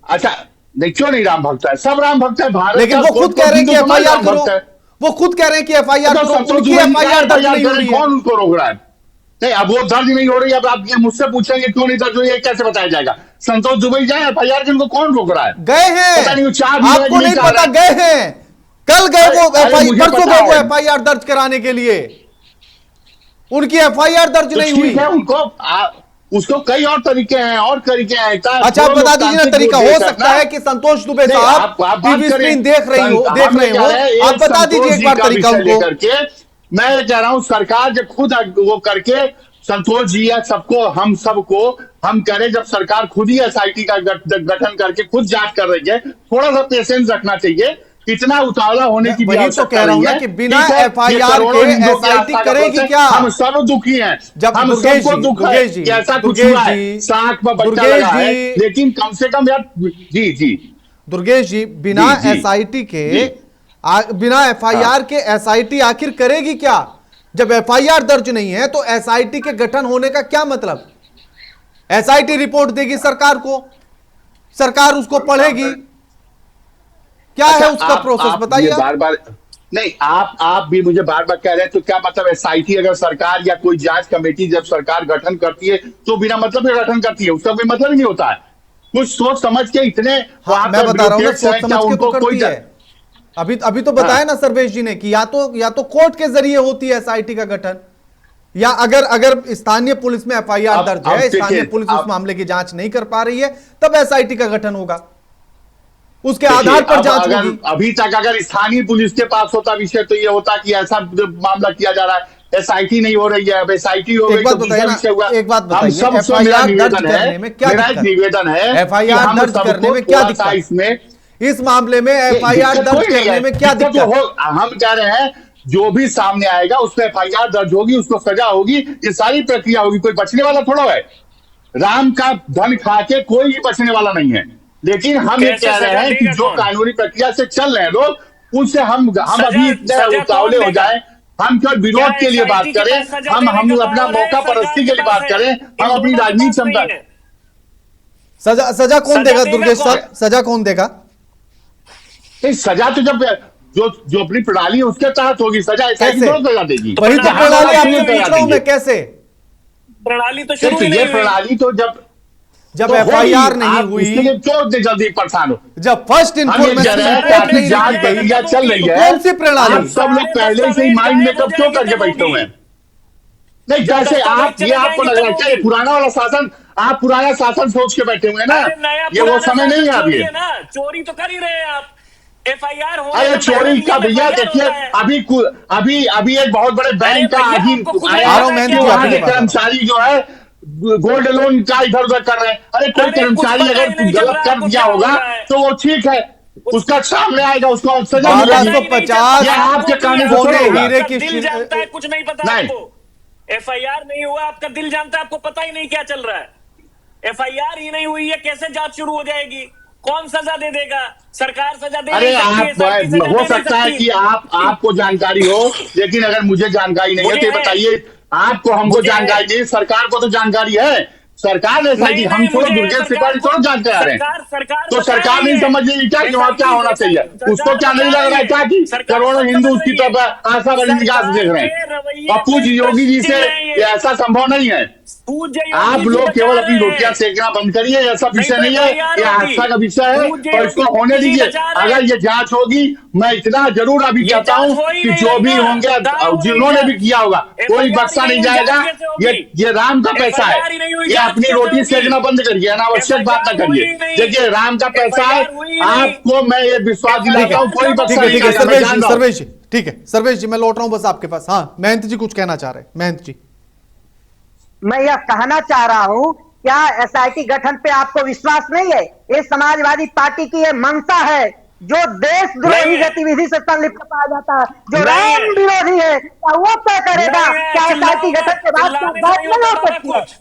अच्छा नहीं, क्यों नहीं राम भक्त है? सब राम भक्त है। भारत लेकिन का वो खुद कह रहे हैं कि हिंदू समाज एफआईआर राम करो, भक्त है। वो खुद कह रहे हैं कि एफआईआर तो करो, संतोष उनकी दुबे जी एफआईआर दर्ज FIR नहीं हो करे, रही है। कौन उनको रोक रहा है? नहीं, अब वो दर्ज नहीं हो रही है, अब आप ये मुझसे पूछेंगे क्यों नहीं दर्ज हुई है, कैसे बताया जाएगा? संतोष दुबे जाए एफआईआर, जिनको कौन रोक रहा है? गए हैं, पता नहीं, वो चार भी आपको नहीं पता, गए हैं, कल गए वो परसों गए वो एफआईआर दर्ज कराने के लिए, उनकी एफआईआर दर्ज तो नहीं हुई। ठीक है, उनको उसको कई और तरीके हैं, और तरीके हैं। अच्छा, आप बता दीजिए ना तरीका। हो सकता है कि संतोष दुबे साहब टीवी स्क्रीन देख रहे हो, आप बता दीजिए एक बार तरीका उनको। मैं कह रहा हूं सरकार जब खुद वो करके, संतोष जी या सबको, हम सबको हम करें, जब सरकार खुद ही एसआईटी का गठन करके खुद जांच कर रही है, थोड़ा सा पेशेंस रखना चाहिए। इतना उतावला होने की भी वही तो आवश्यकता कह रहा हूं नहीं ना है। कि बिना ठीक है, FIR ये करोड़ों के हिंदुओं की SIT आस्था का करेगी प्रश्न है। क्या? हम सब दुखी हैं, जब हम दुर्गेश सबको जी, दुख है दुर्गेश जी, कि ऐसा कुछ दुर्गेश हुआ है, जी, साख पर बच्चा दुर्गेश लगा है, जी, लेकिन कम से कम यार, जी जी दुर्गेश जी, बिना जी, जी, एसआईटी के, जी। बिना एफआईआर के एसआईटी आखिर करेगी क्या? जब एफआईआर दर्ज नहीं है तो एसआईटी के गठन होने का क्या मतलब? एसआईटी रिपोर्ट देगी सरकार को, सरकार उसको पढ़ेगी, क्या अच्छा, है उसका प्रोसेस बताइए। बार बार नहीं, आप भी मुझे बार बार कह रहे हैं, तो क्या मतलब एसआईटी अगर सरकार या कोई जांच कमेटी जब सरकार गठन करती है तो बिना मतलब के गठन करती है, उसका कोई मतलब ही नहीं होता है। कुछ सोच समझ के इतने हाँ, मैं बता रहा हूं ना, सोच समझ के तो करती है। अभी तो बताया ना सर्वेश जी ने कि या तो कोर्ट के जरिए होती है एसआईटी का गठन, या अगर स्थानीय पुलिस में एफआईआर दर्ज है, स्थानीय पुलिस उस मामले की जांच नहीं कर पा रही है, तब एसआईटी का गठन होगा, उसके आधार पर जांच होगी। अभी तक अगर स्थानीय पुलिस के पास होता विषय तो ये होता कि ऐसा मामला किया जा रहा है, एसआईटी नहीं हो रही है, अब एसआईटी हो गई तो दूसरा विषय हुआ। एक बात बताइए, हम सब एफआईआर दर्ज करने में क्या दिक्कत? निवेदन है, एफआईआर दर्ज करने में क्या दिक्कत? इसमें इस मामले में एफआईआर दर्ज करने में क्या दिक्कत? हम कह रहे हैं जो भी सामने आएगा उसमें एफआईआर दर्ज होगी, उसको सजा होगी, ये सारी प्रक्रिया होगी, कोई बचने वाला थोड़ा है। राम का धन खा के कोई भी बचने वाला नहीं है। लेकिन हम ये कैसे कह रहे सजा हैं कि देगा जो कौन? कानूनी प्रक्रिया से चल रहे हैं लोग, उनसे हम सजा अभी इतने सजा उतावले कौन हो देगा? जाए, हम केवल क्या विरोध के लिए बात SIT के करें, पास सजा हम देने का अपना पावर है, मौका सरकार परस्ती के के लिए पास बात है? करें, इन हम अपनी दोनों के राजनीति पास क्षमता। नहीं है। सजा कौन सजा देगा देगा दुर्गेश कौन? सर, सजा कौन देगा? नहीं, सजा तो जब जो अपनी प्रणाली है उसके तहत होगी, सजा एसआईटी कैसे? थोड़ा सजा देगी। वही तो जहां प्रणाली वाला आपसे सुनिए पूछ सजा रहा हूं देंगे। मैं, कैसे? प्रणाली तो नहीं, शुरू तो ही ये नहीं हुई। प्रणाली तो जब तो एफआईआर होगी, नहीं आप हुई, उसके लिए क्यों इतने जल्दी परेशान हो? जब फर्स्ट हम ये कह इंफॉर्मेशन रहे हैं कि रिपोर्ट आपकी नहीं जांच लिखी गई, प्रक्रिया चल रही तो है, कौन सी प्रणाली? आप सब लोग पहले से ही माइंड मेकअप क्यों करके बैठे हुए हैं? नहीं, जब कैसे दस्तावेज आप, ये चले आपको जाएंगे लग रहा है तब क्या ये होगी। पुराना वाला शासन, आप पुराना शासन सोच के बैठे हुए हैं ना? अरे नया ये वो पुराना समय नहीं है शासन अब ये। छोड़िए ना, चोरी तो कर ही रहे हैं आप। FIR होने अरे से पहले चोरी का भी भैया FIR देखिए, होता है। अभी एक बहुत बड़े बैंक का भैया, आदमी आपको खुद आया नहीं आ रहा हूं पता मैं, कि जी, वहां आपके के पास आ रहा हूं। कर्मचारी जो है गोल्ड लोन का इधर उधर कर रहे हैं। अरे कोई अरे कुछ कर्मचारी पता अगर ही नहीं चल गलत रहा कर आपको दिया क्या हो होगा रहा है। तो वो ठीक है, उसका सामने आएगा, उसको सजा कुछ मिलेगी। पता ही नहीं चल रहा 1250 ये आपको आपके कि कहने से आपको थोड़ा होगा। हीरे आपका की दिल जानता है, कुछ नहीं पता नहीं। आपको। FIR नहीं हुआ, आपका दिल जानता है, आपको पता ही नहीं क्या चल रहा है। FIR ही नहीं हुई है, कैसे जांच शुरू हो जाएगी? कौन सजा दे देगा? सरकार सजा दे अरे नहीं सकती, आप, SIT सजा हो दे नहीं सकता है सकती। कि आपको जानकारी हो, लेकिन अगर मुझे जानकारी नहीं है तो मुझे ये है। बताइए, आपको हमको मुझे है। जानकारी नहीं, सरकार को तो जानकारी है। सरकार ने नहीं हम नहीं, थोड़ा मुझे है, दुर्गेश सरकार त्रिपाठी को थोड़ा जानते आ रहे हैं। सरकार तो बता सरकार रही नहीं है। समझ रही क्या कि वहां क्या होना चाहिए? उसको क्या नहीं लग रहा है क्या कि सरकार करोड़ों सब हिंदू समझ उसकी रही है। तरफ आशा बड़ी निगाह से देख रहे सरकार के हैं? रवैये और पूज्य पे योगी जी से प्रश्न है ये। ऐसा संभव नहीं है। पूज्य योगी आप जी लोग बता केवल अपनी रहे रोटियां हैं। सेकना बंद करिए, ऐसा नहीं विषय तो नहीं है, FIR ये होगी। आस्था का विषय है पूज्य और इसको योगी होने जी दीजिए। बचा रहे हैं। अगर ये जांच होगी, मैं इतना जरूर अभी ये कहता जांच हूं हो ही कि नहीं जो रही भी ना। होंगे, कहाँ हो रही जिन्होंने जांच? भी किया होगा, कोई FIR बख्शा ही नहीं हुई, जाएगा। जांच कैसे होगी? ये राम का पैसा है, FIR ही नहीं हुई, ये जांच अपनी कैसे रोटी होगी? सेकना बंद करिए, अनावश्यक बात ना FIR हुई करिए। ही नहीं। देखिए राम का पैसा है, FIR हुई ही नहीं। आपको मैं ये विश्वास FIR दिलाता हूँ, कोई कब बख्शा होगी? नहीं ठीक है जाएगा, मैं सर्वेश जी, जान रहा हूं। सर्वेश जी, ठीक है सर्वेश जी, मैं लौट रहा हूं बस आपके पास। हाँ महंत जी कुछ कहना चाह रहे हैं, महंत जी। मैं यह कहना चाह रहा हूं, क्या SIT गठन पे आपको विश्वास नहीं है? ये समाजवादी पार्टी की ये मंशा है, जो देशद्रोही नहीं है। गतिविधि से संलिप्त पाया जाता है, जो नहीं राम है। विरोधी है, क्या वो तय करेगा नहीं है, क्या चिल्लाओ SIT गठन के मत, बाद क्या चिल्लाने जांच से नहीं नहीं हो होता सकती है? कुछ।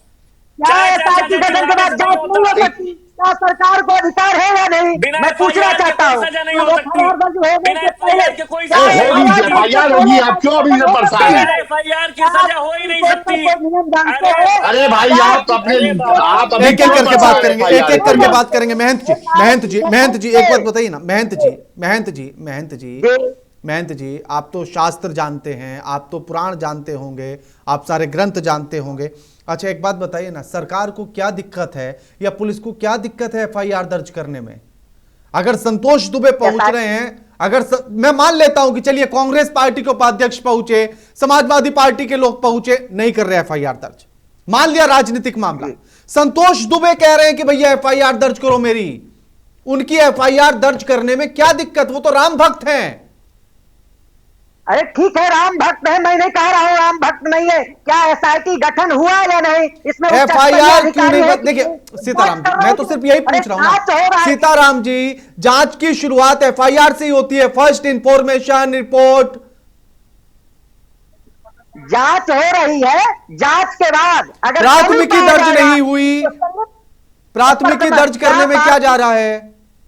क्या चाचा, SIT गठन के चिल्लाने बाद से जांच नहीं नहीं हो होता। सकती? क्या सरकार को अधिकार है या नहीं? बिना मैं पूछना FIR के चाहता कोई हूँ। सजा नहीं हो क्या सकती। FIR दर्ज होने बिना से पहले FIR के कोई क्या सजा नहीं हो होगी, सकती। FIR होगी, आप क्यों अभी से परेशान हैं? बिना FIR की सजा हो ही नहीं सकती। नियम जानते अरे हैं? अरे भाई, आप अपने अरे बाबा। आप अभी एक एक क्यों करके परेशान बात हैं करेंगे, FIR एक एक के? करके बात करेंगे। महंत जी, महंत जी, महंत जी एक बात बताइए ना, महंत जी, महंत जी, महंत जी, महंत जी, आप तो शास्त्र जानते हैं, आप तो पुराण जानते होंगे, आप सारे ग्रंथ जानते होंगे। अच्छा एक बात बताइए ना, सरकार को क्या दिक्कत है या पुलिस को क्या दिक्कत है FIR दर्ज करने में? अगर संतोष दुबे पहुंच रहे हैं, मैं मान लेता हूं कि चलिए कांग्रेस पार्टी के उपाध्यक्ष पहुंचे, समाजवादी पार्टी के लोग पहुंचे, नहीं कर रहे FIR दर्ज, मान लिया राजनीतिक मामला, संतोष दुबे कह रहे हैं कि भैया FIR दर्ज करो मेरी, उनकी FIR दर्ज करने में क्या दिक्कत? वो तो राम भक्त हैं। अरे ठीक है, राम भक्त है, मैं नहीं कह रहा हूँ राम भक्त नहीं है। क्या SIT गठन हुआ या नहीं? इसमें FIR क्यों नहीं? देखिए सीताराम जी, मैं तो सिर्फ यही पूछ रहा हूं ना, सीताराम जी, जांच की शुरुआत FIR से ही होती है, फर्स्ट इंफॉर्मेशन रिपोर्ट। जांच हो रही है, जांच के बाद अगर प्राथमिकी दर्ज नहीं हुई, प्राथमिकी दर्ज करने में क्या जा रहा है?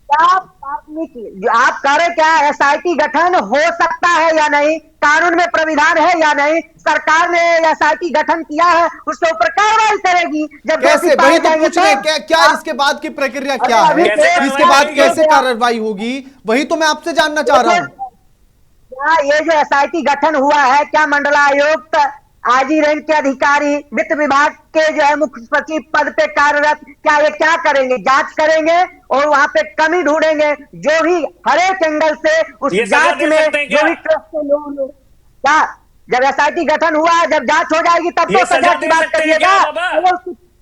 क्या प्राथमिकी आप कह रहे, क्या SIT गठन हो सकता है या नहीं? कानून में प्राविधान है या नहीं? सरकार ने SIT गठन किया है, उसके ऊपर कार्रवाई करेगी। जब कैसे? वही तो पूछ रहे हैं, क्या इसके बाद की प्रक्रिया क्या है, इसके बाद कैसे कार्रवाई होगी, वही तो मैं आपसे जानना चाह रहा हूं। क्या ये जो SIT गठन हुआ है, क्या मंडलायुक्त, आजी रैंक के अधिकारी, वित्त विभाग के जो है मुख्य सचिव पद पे कार्यरत, क्या ये क्या करेंगे? जांच करेंगे और वहां पे कमी ढूंढेंगे, जो भी हर एक एंगल से उस जांच में जो भी ट्रस्ट के लोग, क्या जब SIT गठन हुआ है, जब जांच हो जाएगी तब तो सजा की बात करिएगा।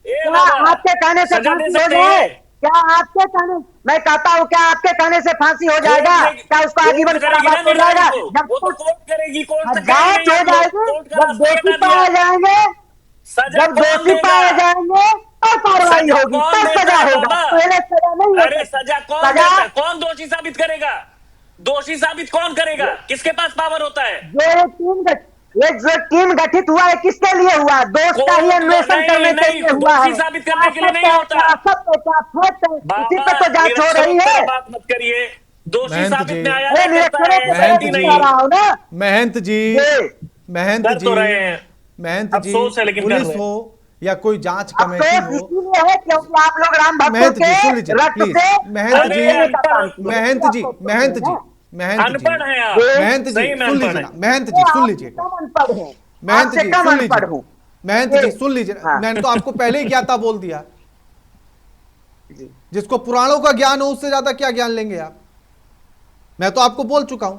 क्या आपके कहने से फांसी हो जाए? क्या आपके कहने, मैं कहता हूँ क्या आपके कहने से फांसी हो जाएगा? क्या उसको आजीवन कारावास हो जाएगा? जब जांच हो जाएगी, जब दोषी पाए जाएंगे, जब दोषी पाए जाएंगे तो कार्रवाई होगी, तब सजा होगा, पहले सजा नहीं होगी। अरे सजा कौन देता है? कौन दोषी साबित करेगा? दोषी साबित कौन करेगा? किसके पास पावर होता है? जो ये ये जो टीम गठित हुआ है किसके लिए हुआ है? दोस्त का ही अन्वेषण करने के लिए हुआ है। दोषी साबित करने के लिए नहीं होता। क्या सत्य क्या फैक्ट है, इसी बाबा पे तो जांच हो रही निरक्षरों है। की बात मत करिए, दोषी महंत साबित जी, न्यायालय अरे करता है, निरक्षरों महंत को जी, बता रहा हूं ना। महंत जी, ये महंत कर जी, तो रहे हैं, महंत जी, अफसोस है लेकिन कर पुलिस रहे हैं। हो या कोई जांच कमेटी अफसोस हो, इसीलिए है क्योंकि आप लोग राम भक्तों महंत जी सुन के लीजिए रक्त प्लीज, से महंत जी, लेने का काम किया। महंत जी, महंत जी, महंत जी, अनपढ़ है आप, महंत जी सही में सुन अनपढ़ लीजिए है। ना, महंत जी सुन लीजिए, कम अनपढ़ हूँ, महंत आपसे जी कम सुन अनपढ़ लीजिए, हूँ। महंत जी सुन लीजिए, हाँ। मैंने तो आपको पहले ही क्या था बोल दिया, जी। जिसको पुराणों का ज्ञान हो उससे ज्यादा क्या ज्ञान लेंगे आप। मैं तो आपको बोल चुका हूं।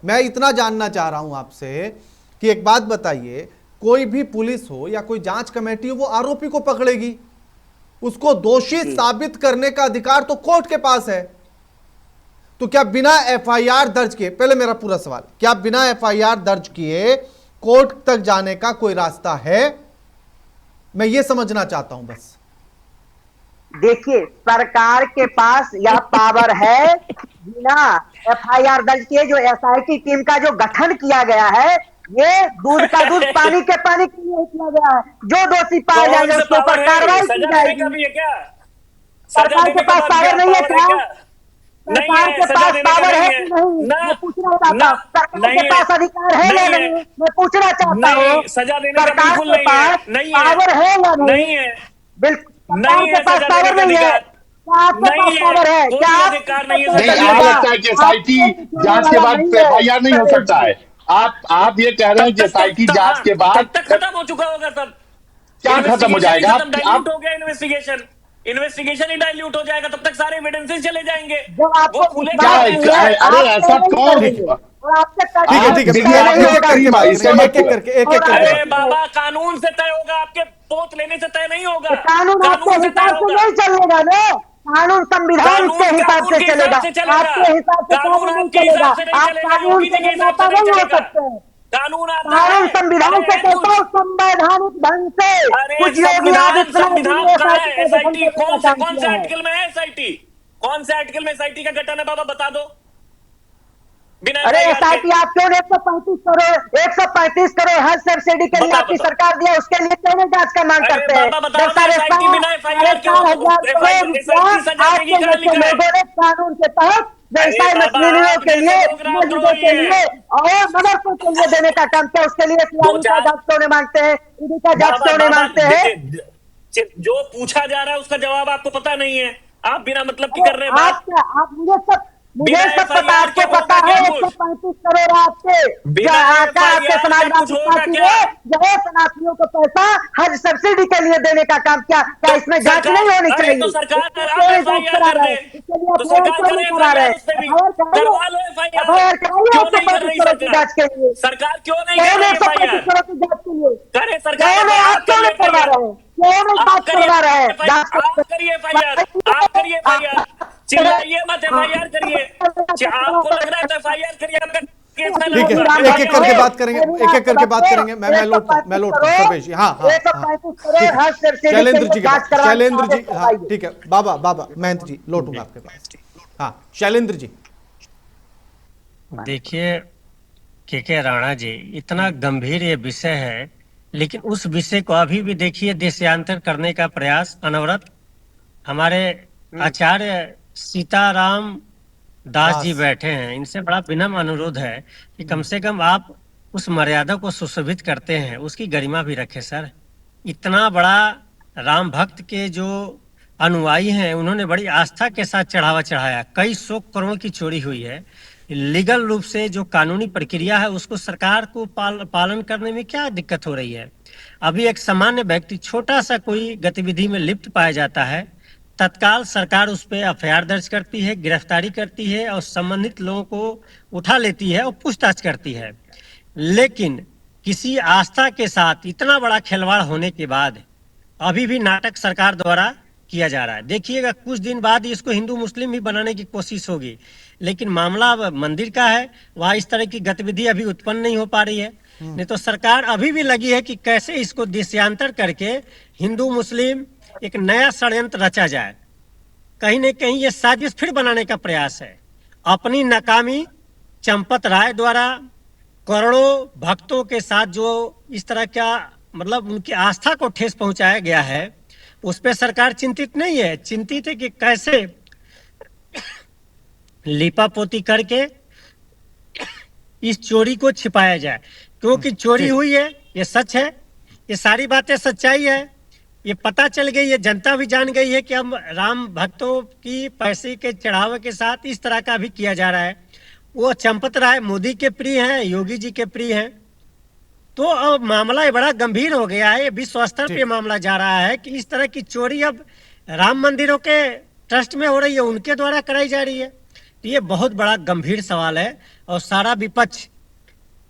मैं इतना जानना चाह रहा हूं आपसे कि एक बात बताइए, कोई भी पुलिस हो या कोई जांच कमेटी हो वो आरोपी को पकड़ेगी, उसको दोषी साबित करने का अधिकार तो कोर्ट के पास है। तो क्या बिना एफआईआर दर्ज किए, पहले मेरा पूरा सवाल, क्या बिना एफआईआर दर्ज किए कोर्ट तक जाने का कोई रास्ता है? मैं ये समझना चाहता हूं बस। देखिए, सरकार के पास यह पावर है, बिना एफआईआर दर्ज किए जो एसआईटी टीम का जो गठन किया गया है, ये दूध का दूध पानी के पानी के लिए किया गया है। जो दोषी पाए कौन जाएंगे से उसके ऊपर पावर है? कार्रवाई की सजा देने का जाएगी। भी है क्या? सजा सरकार देने के पास का पावर नहीं है क्या? नहीं सरकार है, के सजा पास देने का पावर है नहीं है कि नहीं, ना, मैं पूछना चाहता ना, हूँ। सरकार नहीं के है, पास अधिकार है या नहीं है, नहीं, मैं पूछना चाहता हूँ। नहीं, सजा देने का सरकार बिल्कुल के नहीं है, पास नहीं है, पावर है या नहीं? नहीं है, बिल्कुल सरकार नहीं के है पास सजा पावर देने का नहीं है। अधिकार, क्या आपके पास नहीं है, पावर है? कोई क्या आप अधिकार नहीं है नहीं, सजा आपको देने का। लगता है कि एसआईटी जांच के बाद एफआईआर नहीं हो सकता है? आप ये कह रहे हैं कि एसआईटी जांच के तब बाद तक खत्म हो चुका होगा तब। क्या खत्म हो इन्वेस्टिगेशन ही जाएगा? खत्म, डाइल्यूट हो गया इन्वेस्टिगेशन ही डाइल्यूट हो जाएगा, तब तक सारे एविडेंसेस चले जाएंगे, जब आपको वो खुले क्या विश्वास खाते नहीं है, अरे आप ऐसा नहीं कौन? करेंगे और आपसे ठीक है, आप ठीक है, देखिए, मैं आप एक लोग एक करके करीब बात आए, इससे करेंगे, मत एक एक करके अरे बात बाबा कानून से तय होगा, आपके पोत लेने से तय नहीं होगा, कानून आपके कानून से तय हिसाब से होगा, नहीं चलेगा ना। कानून संविधान के कानून हिसाब कानून से के चलेगा, हिसाब से चलेगा, आपके हिसाब से कानून कानून नहीं आपके चलेगा। हिसाब से नहीं आप चलेगा, कानून योगी के जी के हिसाब निर्माता से नहीं नहीं हो चलेगा, सकते हैं। कानून आता कानून है। संविधान से अरे कहता है संवैधानिक ढंग से। अरे कुछ योगी संविधान आदित्यनाथ जी संविधान ने कहाँ एसआईटी है? का गठन एसआईटी करने का काम कौन किया से है। आर्टिकल में है एसआईटी? कौन से आर्टिकल में एसआईटी का गठन है बाबा बता दो, बिना अरे FIR के। एसआईटी आप क्यों 135 करोड़ हज सब्सिडी के लिए बता, आपकी बता। सरकार दिया, उसके लिए क्यों नहीं जांच का मांग अरे करते हैं? बाबा बताओ जब ना, साढ़े एसआईटी बिना FIR के 4,500 करोड़ रुपया एसआईटी सजा देगी, आपके कहाँ जैसे लिखा है? लोगों ने कानून के तहत अरे व्यवसाय बाबा, मशीनरियों आप के जैसे लिए, लोग मस्जिदों रामद्रोही के हैं। लिए और मदरसों के लिए देने का काम किया, उसके लिए दो सीआईडी का चार जांच क्यों नहीं मांगते हैं, ईडी का जांच बाबा क्यों नहीं बाबा मांगते हैं? जो पूछा जा रहा है उसका जवाब आपको पता नहीं है, आप बिना मतलब की कर रहे हैं आप बात। आप मुझे बिना सब पता, FIR आपको के पता होगा है। क्या कुछ? 135 करोड़ आपके जो बिना आका आपके FIR के समाजवादी कुछ होगा पार्टी क्या? ने जो है सनातनियों को पैसा हज सब्सिडी के लिए देने का काम किया, क्या तो इसमें जांच सरकार, नहीं होनी अरे चाहिए? तो सरकार इसमें आप क्यों नहीं जांच FIR करा कर रहे दे, हैं? इसके लिए तो एफआईआर सरकार क्यों करे नहीं करा रहे FIR हैं? उस पे भी, एफआईआर कराइए, करवा लो FIR, एफआईआर कराइए क्यों नहीं कर 135 रही करोड़ की सरकार? जांच के लिए। सरकार क्यों नहीं क्यों कर नहीं रही 135 FIR? करोड़ की जांच के लिए? करे सरकार, क्यों नहीं, आप क्यों नहीं करवा रहे हैं? क्यों नहीं आप जांच करिए करवा रहे हैं? FIR, आप करिए FIR, आप करिए FIR, चिल्लाइए मत, FIR करिए, आपको लग रहा है तो FIR करिए, आपका केस फैला ठीक है, होगा। एक एक करके बात करेंगे, एक एक करके बात करेंगे। मैं लौटता हूं सर्वेश जी। हाँ हाँ हाँ, 135 ठीक करोड़ हज है, सब्सिडी के शैलेंद्र लिए जी के जांच पास, करवाने शैलेंद्र का जी, आदेश हाँ करवाइए। ठीक है, बाबा महंत जी लौटूंगा आपके पास। हाँ शैलेंद्र जी। देखिए के राणा जी, इतना गंभीर ये विषय है, लेकिन उस विषय को अभी भी देखिए देशांतर करने का प्रयास अनवरत हमारे आचार्य सीताराम दास जी बैठे हैं। इनसे बड़ा विनम्र अनुरोध है कि कम से कम आप उस मर्यादा को सुशोभित करते हैं, उसकी गरिमा भी रखें सर। इतना बड़ा राम भक्त के जो अनुयायी हैं, उन्होंने बड़ी आस्था के साथ चढ़ावा चढ़ाया, कई सौ करोड़ की चोरी हुई है। लीगल रूप से जो कानूनी प्रक्रिया है उसको सरकार को पालन करने में क्या दिक्कत हो रही है? अभी एक सामान्य व्यक्ति छोटा सा कोई गतिविधि में लिप्त पाया जाता है, तत्काल सरकार उस पर एफआईआर दर्ज करती है, गिरफ्तारी करती है और संबंधित लोगों को उठा लेती है और पूछताछ करती है। लेकिन किसी आस्था के साथ इतना बड़ा खिलवाड़ होने के बाद अभी भी नाटक सरकार द्वारा किया जा रहा है। देखिएगा कुछ दिन बाद इसको हिंदू मुस्लिम भी बनाने की कोशिश होगी, लेकिन मामला अब मंदिर का है, वहाँ इस तरह की गतिविधि अभी उत्पन्न नहीं हो पा रही है। नहीं तो सरकार अभी भी लगी है कि कैसे इसको देशांतर करके हिंदू मुस्लिम एक नया षड्यंत्र रचा जाए। कहीं न कहीं ये साजिश फिर बनाने का प्रयास है। अपनी नाकामी चंपत राय द्वारा करोड़ों भक्तों के साथ जो इस तरह का मतलब उनकी आस्था को ठेस पहुंचाया गया है, उस पर सरकार चिंतित नहीं है। चिंतित है कि कैसे लीपापोती करके इस चोरी को छिपाया जाए, क्योंकि चोरी हुई है, ये सच है, ये सारी बातें सच्चाई है, ये पता चल गई है, जनता भी जान गई है कि हम राम भक्तों की पैसे के चढ़ावे के साथ इस तरह का भी किया जा रहा है। वो चंपत राय मोदी के प्रिय हैं, योगी जी के प्रिय हैं। तो अब मामला बड़ा गंभीर हो गया है, विश्व स्तर पे मामला जा रहा है कि इस तरह की चोरी अब राम मंदिरों के ट्रस्ट में हो रही है, उनके द्वारा कराई जा रही है। तो ये बहुत बड़ा गंभीर सवाल है और सारा विपक्ष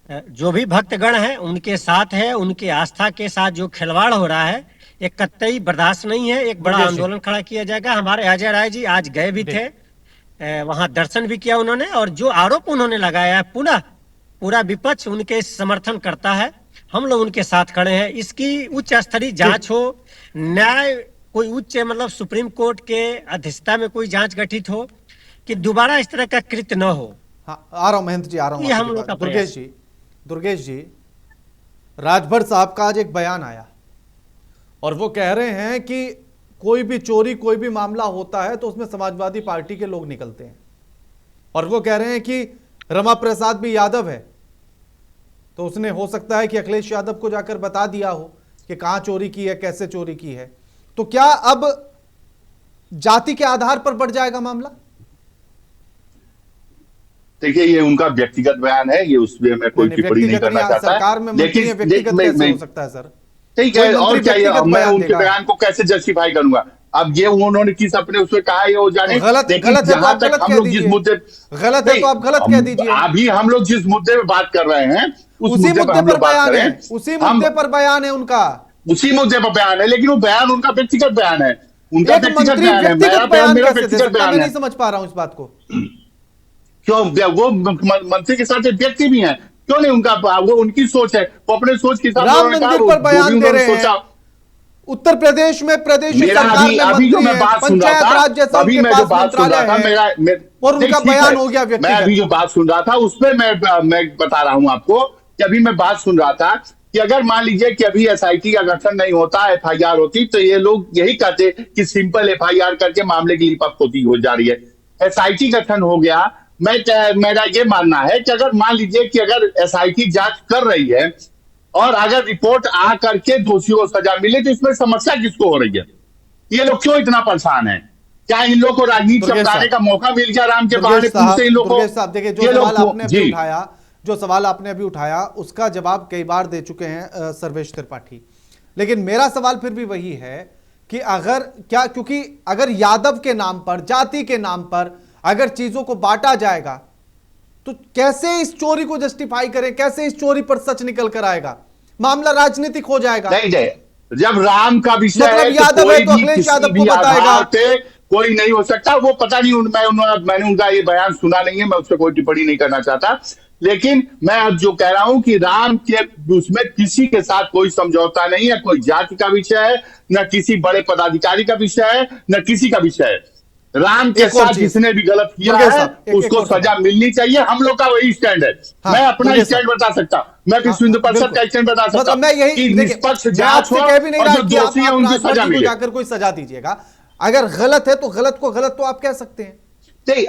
जो भी भक्तगण हैं उनके साथ है। उनके आस्था के साथ जो खिलवाड़ हो रहा है ये कतई बर्दाश्त नहीं है। एक बड़ा आंदोलन खड़ा किया जाएगा। हमारे अजय राय जी आज गए भी थे, वहां दर्शन भी किया उन्होंने, और जो आरोप उन्होंने लगाया है पुनः पूरा विपक्ष उनके समर्थन करता है। हम लोग उनके साथ खड़े हैं। इसकी उच्च स्तरीय जांच हो, न्याय कोई उच्च मतलब सुप्रीम कोर्ट के अध्यक्षता में कोई जांच गठित हो कि दोबारा इस तरह का कृत्य न हो। हाँ, आ रहा हूं महंत जी, आ रहा हूं। ये हम लोग का दुर्गेश जी, राजभर साहब का आज एक बयान आया और वो कह रहे हैं कि कोई भी चोरी, कोई भी मामला होता है तो उसमें समाजवादी पार्टी के लोग निकलते हैं, और वो कह रहे हैं कि रमा प्रसाद भी यादव है, तो उसने हो सकता है कि अखिलेश यादव को जाकर बता दिया हो कि कहां चोरी की है, कैसे चोरी की है। तो क्या अब जाति के आधार पर बढ़ जाएगा मामला? देखिए, ये उनका व्यक्तिगत बयान है, ये उसमें मैं कोई टिप्पणी नहीं करना चाहता। सरकार में मंत्री व्यक्तिगत कैसे हो सकता है सर? ठीक है, और क्या मैं उनके बयान को कैसे जस्टिफाई करूंगा? अब ये उन्होंने किस अपने उसमें कहा है वो जाने। गलत है तो आप गलत कह दीजिए। गलत है तो आप गलत कह दीजिए। अभी हम लोग जिस मुद्दे पे बात कर रहे हैं उसी मुद्दे पर बयान है, उसी मुद्दे पर बयान है उनका, उसी मुद्दे पर बयान है, लेकिन वो बयान उनका व्यक्तिगत बयान है, उनका व्यक्तिगत बयान है। मेरा बयान मेरा व्यक्तिगत बयान है। नहीं समझ पा रहा हूं इस बात को। क्यों? वो मंत्री के साथ एक व्यक्ति भी है, क्यों नहीं? उनका वो उनकी सोच है, वो अपने सोच के साथ राम मंदिर पर बयान दे रहे हैं। उत्तर प्रदेश में प्रदेश सरकार में अभी जो मैं बात सुन रहा था, अभी मैं जो बात सुन रहा था, और उनका बयान हो गया। मैं अभी जो बात सुन रहा था उसमें मैं बता रहा हूं आपको कि अभी मैं बात सुन रहा था कि अगर मान लीजिए कि अभी एसआईटी का गठन नहीं होता, एफआईआर होती, तो ये लोग यही कहते कि सिंपल एफआईआर करके मामले की लिपापोती हो जा रही है। एसआईटी गठन हो गया। मेरा ये मानना है कि अगर मान लीजिए कि अगर एसआईटी जांच कर रही है और अगर रिपोर्ट आ करके दोषियों को सजा मिले, तो इसमें समस्या किसको हो रही है? ये लोग क्यों इतना परेशान है? क्या इन लोगों को राजनीति चमकाने का मौका मिल गया राम के बहाने? इन लोगों को देखिए, जो सवाल आपने अभी उठाया उसका जवाब कई बार दे चुके हैं सर्वेश त्रिपाठी, लेकिन मेरा सवाल फिर भी वही है कि क्योंकि अगर यादव के नाम पर, जाति के नाम पर अगर चीजों को बांटा जाएगा तो कैसे इस चोरी को जस्टिफाई करें, कैसे इस चोरी पर सच निकल कर आएगा? मामला राजनीतिक हो जाएगा। नहीं, जब राम का विषय मतलब है यादव है तो अखिलेश यादव को बताएगा, कोई नहीं हो सकता। वो पता नहीं, मैंने उनका ये बयान सुना नहीं है, मैं उस पर कोई टिप्पणी नहीं करना चाहता। लेकिन मैं अब जो कह रहा हूं कि राम के उसमें किसी के साथ कोई समझौता नहीं है, कोई जाति का विषय है, न किसी बड़े पदाधिकारी का विषय है, न किसी का विषय है। राम के साथ जिसने भी गलत किया है उसको सजा मिलनी चाहिए। हम लोग का वही स्टैंड है। मैं अपना स्टैंड बता सकता, मैं विश्व हिंदू परिषद का स्टैंड बता सकता। मैं यही निष्पक्ष जांच हो और जो दोषी है उनको सजा मिले। जाकर कोई सजा दीजिएगा। अगर गलत है तो गलत को गलत तो आप कह सकते हैं। नहीं,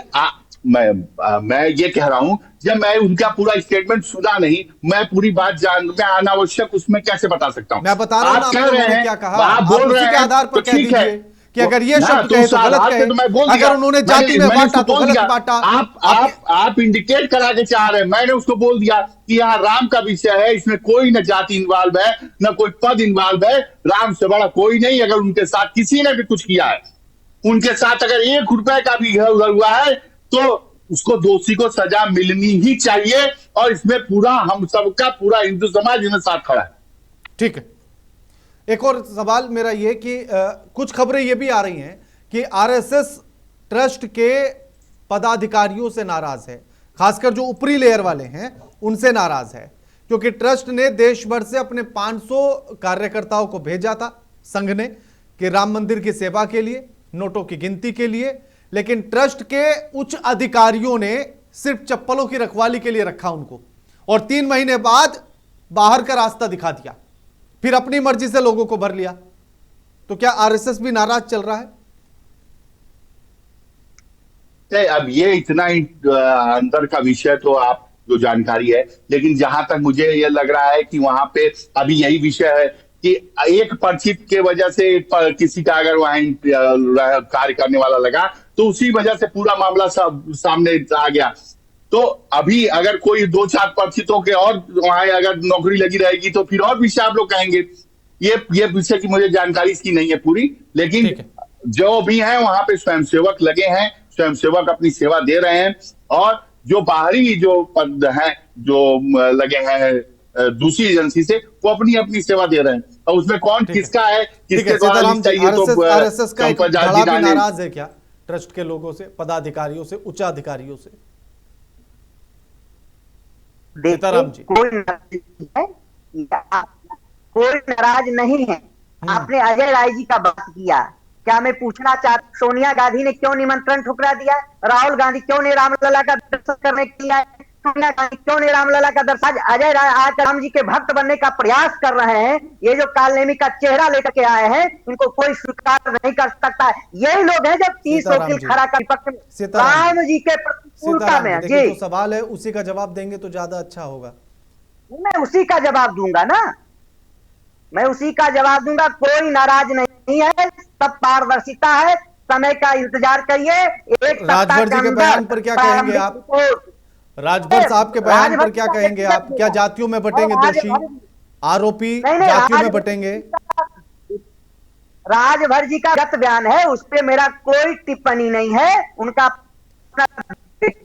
मैं ये कह रहा हूं, जब मैं उनका पूरा स्टेटमेंट सुना नहीं, मैं पूरी बात मैं अनावश्यक उसमें कैसे बता सकता हूं? मैं बता रहा हूं, आप कह रहे हैं क्या कहा, आप बोल रहे हैं आधार पर कह दीजिए कि अगर ये शब्द कहे तो गलत कहे, अगर उन्होंने जाति में बांटा तो गलत बांटा। आप इंडिकेट करा के चाह रहे हैं, मैंने उसको बोल दिया कि यहाँ राम का विषय है, इसमें कोई न जाति इन्वॉल्व है, न कोई पद इन्वॉल्व है, राम से बड़ा कोई नहीं। अगर उनके साथ किसी ने भी कुछ किया है, उनके साथ अगर 1 रुपए का भी हुआ है, तो उसको दोषी को सजा मिलनी ही चाहिए। और इसमें पूरा हम सबका पूरा हिंदू समाज इनमें साथ खड़ा है। ठीक है। एक और सवाल मेरा यह कि कुछ खबरें ये भी आ रही हैं कि आरएसएस ट्रस्ट के पदाधिकारियों से नाराज है, खासकर जो ऊपरी लेयर वाले हैं उनसे नाराज है, क्योंकि ट्रस्ट ने देश भर से अपने 500 कार्यकर्ताओं को भेजा था संघ ने कि राम मंदिर की सेवा के लिए, नोटों की गिनती के लिए, लेकिन ट्रस्ट के उच्च अधिकारियों ने सिर्फ चप्पलों की रखवाली के लिए रखा उनको। और 3 महीने बाद बाहर का रास्ता दिखा दिया, फिर अपनी मर्जी से लोगों को भर लिया। तो क्या आरएसएस भी नाराज चल रहा है? अब ये इतना ही अंदर का विषय तो आप जो जानकारी है, लेकिन जहां तक मुझे ये लग रहा है कि वहां पे अभी यही विषय है कि एक परिचित के वजह से किसी का अगर वहां कार्य करने वाला लगा तो उसी वजह से पूरा मामला सब सामने आ गया। तो अभी अगर कोई 2-4 परिचितों के और वहां अगर नौकरी लगी रहेगी तो फिर और विषय आप लोग कहेंगे। ये विषय की मुझे जानकारी इसकी नहीं है पूरी, लेकिन जो भी है वहां पे स्वयंसेवक लगे हैं, स्वयंसेवक अपनी सेवा दे रहे हैं, और जो बाहरी जो पद हैं जो लगे हैं दूसरी एजेंसी से, वो अपनी अपनी सेवा दे रहे हैं। और उसमें कौन किसका है, किसके द्वारा चाहिए, तो आरएसएस का एक धड़ा भी नाराज है क्या ट्रस्ट के लोगों से, पदाधिकारियों से, उच्च अधिकारियों से? सीताराम जी, कोई नाराज नहीं है। आपने अजय राय जी का बात किया, क्या मैं पूछना चाहता, सोनिया गांधी ने क्यों निमंत्रण ठुकरा दिया? राहुल गांधी क्यों ने रामलला का दर्शन करने के लिए आए? सोनिया गांधी क्यों ने रामलला का दर्शन? आज अजय राय आज राम जी के भक्त बनने का प्रयास कर रहे हैं। ये जो कालनेमी का चेहरा लेकर के आए हैं, इनको कोई स्वीकार नहीं कर सकता। यही लोग हैं जब 30 वकील खड़ा कर विपक्ष में राम जी के प्रतिकूलता में। जी, जो सवाल है उसी का जवाब देंगे तो ज्यादा अच्छा होगा। मैं उसी का जवाब दूंगा ना, मैं उसी का जवाब दूंगा। कोई नाराज नहीं है, सब पारदर्शिता है। समय का इंतजार करिए। एक राजभर जी के बयान पर क्या कहेंगे आप? राजभर साहब के बयान पर क्या कहेंगे आप? क्या जातियों में बटेंगे दोषी, आरोपी जातियों में बटेंगे? राजभर जी का गत बयान है, उस पर मेरा कोई टिप्पणी नहीं है। उनका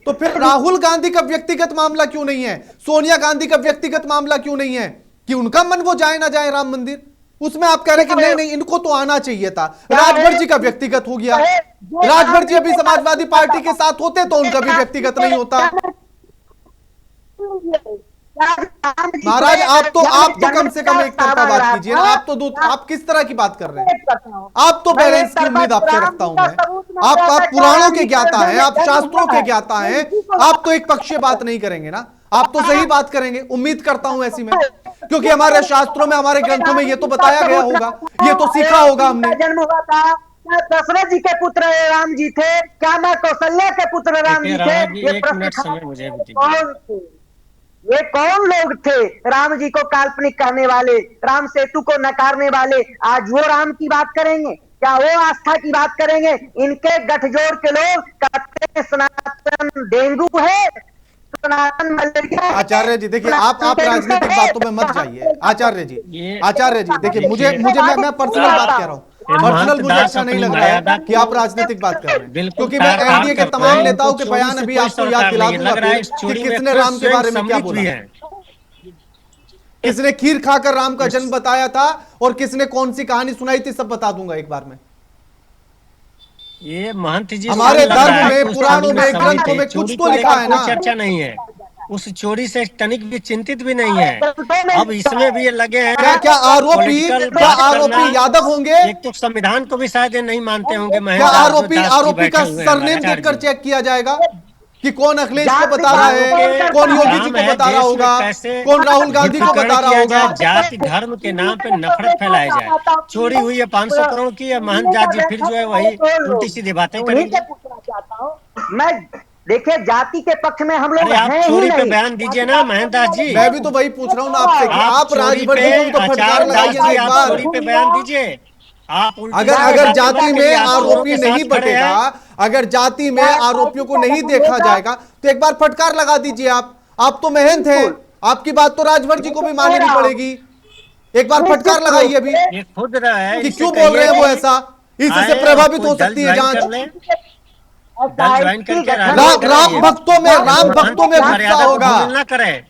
तो फिर राहुल गांधी का व्यक्तिगत मामला क्यों नहीं है? सोनिया गांधी का व्यक्तिगत मामला क्यों नहीं है कि उनका मन वो जाए ना जाए राम मंदिर? उसमें आप कह रहे हैं कि नहीं नहीं इनको तो आना चाहिए था। राजभर जी का व्यक्तिगत हो गया। राजभर जी अभी समाजवादी पार्टी के साथ होते तो उनका भी व्यक्तिगत नहीं होता। महाराज आप तो कम से कम एक तरफा बात कीजिए ना। आप किस तरह की बात कर रहे हैं? आप तो बैलेंस की उम्मीद आपसे रखता हूं मैं। आप पुराणों के ज्ञाता हैं, आप शास्त्रों के ज्ञाता हैं। आप तो एक पक्षीय बात नहीं करेंगे ना, आप तो सही बात करेंगे, उम्मीद करता हूं ऐसी में, क्योंकि हमारे शास्त्रों में, हमारे ग्रंथों में ये तो बताया गया होगा, ये तो सीखा होगा हमने। जन्म हुआ था, दशरथ जी के पुत्र राम जी थे, क्या मां कौशल्या के पुत्र राम जी थे? ये कौन लोग थे राम जी को काल्पनिक कहने वाले, राम सेतु को नकारने वाले? आज वो राम की बात करेंगे? क्या वो आस्था की बात करेंगे? इनके गठजोड़ के लोग कहते हैं सनातन डेंगू है, सनातन मलेरिया। आचार्य जी देखिए, आप राजनीतिक बातों में मत जाइए। आचार्य जी देखिए, मुझे मैं पर्सनल बात कह रहा हूँ। पर्सनल मुझे अच्छा नहीं लग रहा है कि आप राजनीतिक बात कर रहे हैं, क्योंकि मैं एनडीए के तमाम नेताओं के बयान अभी आपको याद दिला दूंगा कि किसने राम के बारे में क्या बोला, किसने खीर खाकर राम का जन्म बताया था और किसने कौन सी कहानी सुनाई थी, सब बता दूंगा एक बार में। ये महंत जी हमारे धर्म में, पुराणों में, ग्रंथों में कुछ तो लिखा है ना। चर्चा नहीं है, उस चोरी से तनिक भी चिंतित भी नहीं है। अब इसमें भी ये लगे हैं क्या आरोपी यादव होंगे? एक तो संविधान को भी शायद नहीं मानते होंगे। क्या आरोपी का सरनेम देखकर चेक किया जाएगा कि कौन अखिलेश को बता रहा है, कौन योगी जी को बता रहा होगा, कौन राहुल गांधी को बता रहा होगा? जाति धर्म के नाम पे नफरत फैलाई जाए। चोरी हुई है 500 करोड़ की, महंत जात जी फिर जो है वही उल्टी सीधी बातें करेंगे। मैं देखिए, जाति के पक्ष में हम लोग आप चोरी पे बयान दीजिए ना महंत दास जी। मैं भी तो वही पूछ रहा हूँ ना आपसे कि आप राजभर जी को तो फटकार लगाइए ना एक बार। चोरी पे बयान दीजिए। आप अगर जाति में आरोपी नहीं बटेगा, अगर जाति में आरोपियों को नहीं देखा जाएगा तो एक बार फटकार लगा दीजिए। आप तो महंत हैं, आपकी बात तो राजभर जी को भी माननी पड़ेगी। एक बार फटकार लगाइए अभी खुद रहा है कि क्यों बोल रहे हैं वो ऐसा, इससे प्रभावित हो सकती है जांच। राम भक्तों में गुस्सा होगा। ना करे,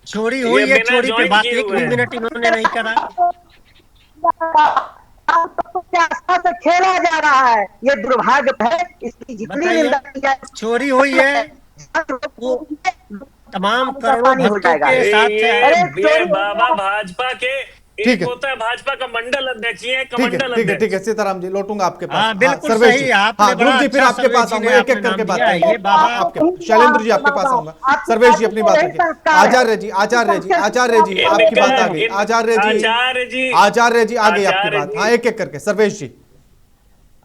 चोरी हुई है, चोरी पे बात 1 मिनट इन्होंने नहीं करा। से खेला जा रहा है, ये दुर्भाग्य है। इसकी जितनी निंदा की जाए, चोरी हुई है वो तमाम करोड़ों भक्तों के साथ है। बाबा भाजपा के ठीक है, होता है भाजपा का मंडल अध्यक्ष, ये ठीक है, कमंडल ठीक है, अध्यक्ष। ठीक है, सीताराम जी लौटूंगा आपके पास। हाँ, बिल्कुल सर्वेश सही, जी, आपने हाँ, बड़ा ध्रुव जी फिर अच्छा आपके पास सर्वेश जी आऊंगा, ने एक एक आपने करके नाम बात दिया है। करेंगे। ये बाबा आपके शैलेंद्र जी आपके पास आऊंगा, सर्वेश जी अपनी बात रखिए। आचार्य जी, आचार्य जी, आचार्य जी आपकी बात आ गई, आचार्य जी, आचार्य जी, आचार्य जी आ गई आपकी आचार्य बात। जी। हाँ, एक एक करके सर्वेश जी।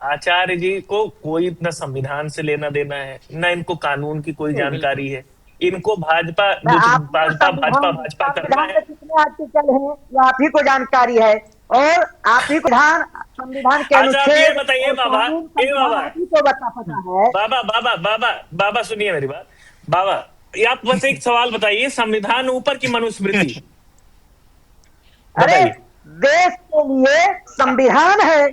आचार्य जी को कोई इतना संविधान से लेना देना है, न इनको कानून की कोई जानकारी है। इनको भाजपा भाजपा भाजपा भाजपा करना संविधान है। में कितने आर्टिकल हैं ये आप ही को जानकारी है, और आप ही को संविधान के अच्छा आप ये अनुच्छेद बताइए और बाबा, कानून ए संविधान बाबा, आप ही को पता है। बाबा बाबा बाबा बाबा सुनिए मेरी बात। बाबा, ये आप बस एक सवाल बताइए, संविधान ऊपर की मनुस्मृति? अरे बताइए। देश के लिए संविधान है,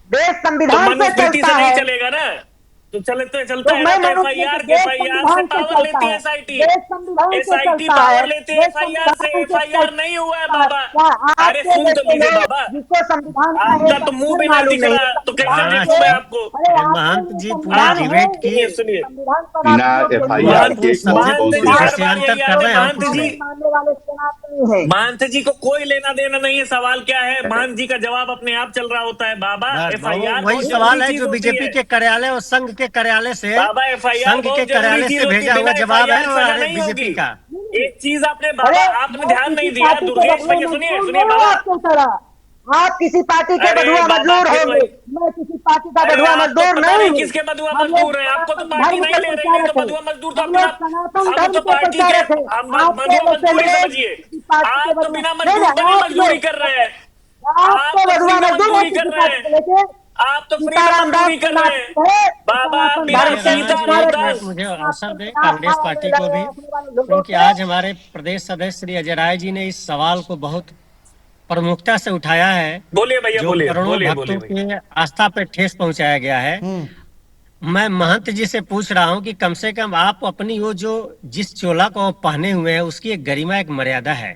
देश तो संविधान से मनुस्मृति चलता से नहीं है। चलेगा ना, तो चलता तो है मैं ना। तो मनुस्मृति एफआईआर देश से संविधान से पावर चलता लेती है है, एसआईटी। देश संविधान से एसआईटी चलता है, पावर लेती है देश एफआईआर से। संविधान से एफआईआर नहीं हुआ है चलता है। बाबा। क्या अरे आपके सुन तो जैसे लीजिए लोग बाबा, जिसको संविधान का आपका एक तो मुंह अक्षर भी नहीं मालूम दिख नहीं रहा, है, तो कैसे संविधान देखूं के, मैं आपको? अरे आपके महंत लिए जी पूरा संविधान है, डिबेट की सुनिए सुनिए, संविधान पर बिना आप जो FIR महंत के कोई महंत जी प्रोसेस हर बार विषयांतर यही कर आते रहे हैं। हैं, हम महंत पूछ जी, रहे हैं। मानने वाले सेनापति हैं। महंत जी को कोई लेना देना नहीं है। सवाल क्या है, महंत जी का जवाब अपने आप चल रहा होता है। बाबा बस एफआईआर वही बहुत सवाल जरूरी है चीज जो होती बीजेपी है। के कार्यालय और संघ के कार्यालय से, बाबा एफआईआर संघ के बहुत जरूरी कार्यालय चीज से होती है, भेजा हुआ बिना जवाब है एफआईआर सजा हमारे नहीं बीजेपी होगी। का। एक चीज आपने बाबा, अरे आपने मैं ध्यान किसी नहीं दिया। पार्टी के दुर्गेश बदुआ भैया सुनिए मजदूर सुनिए नहीं हूँ बाबा। आपकी तरह। आप किसी पार्टी के अरे बदुआ बाबा मजदूर फिर होंगे, मैं किसी पार्टी का अरे बदुआ आप तो मजदूर पता नहीं नहीं हूँ। किसके बदुआ हम लोग मजदूर हैं। आपको तो सनातन पार्टी धर्म नहीं के ले रही है, तो प्रचारक हैं, बदुआ मजदूर तो हम अपना, लोग सनातन हम धर्म तो के पार्टी के प्रचारक हैं। आपके बदुआ जैसे मजदूरी लोग समझिए। किसी पार्टी के आप तो बदुआ बिना नहीं, मजदूर बने आप मजदूरी लोग, कर रहे हैं। आप आप तो तो बदुआ फ्री में मजदूर है मजदूरी कर किसी रहे पार्टी को हैं। लेके। आप तो फ्री में सीताराम दास मजदूरी कर रहे हैं। सनातन है, बाबा सनातन बिना धर्म के देखिए राज, एक प्रचारक हैं। मिनट सीताराम मुझे अवसर सनातन दें के नाम कांग्रेस पार्टी को भी, रखने वाले लोगों क्योंकि से आज हमारे प्रदेश सदस्य श्री अजय राय जी ने इस सवाल को बहुत प्रमुखता से उठाया है, बोलिए भैया, जो बोलिए करोड़ों बोलिए भक्तों बोलिए भैया। के आस्था पे ठेस पहुंचाया गया है। मैं महंत जी से पूछ रहा हूं कि कम से कम आप अपनी वो जो जिस चोला को आप पहने हुए हैं उसकी एक गरिमा, एक मर्यादा है।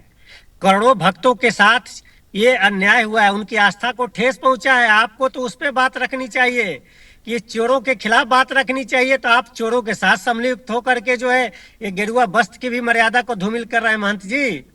करोड़ों भक्तों के साथ ये अन्याय हुआ है, उनकी आस्था को ठेस पहुंचा है। आपको तो उस पर बात रखनी चाहिए कि ये चोरों के खिलाफ बात रखनी चाहिए। तो आप चोरों के साथ सम्मिलित होकर के जो है ये गेरुआ वस्त्र की भी मर्यादा को धूमिल कर रहे हैं। महंत जी,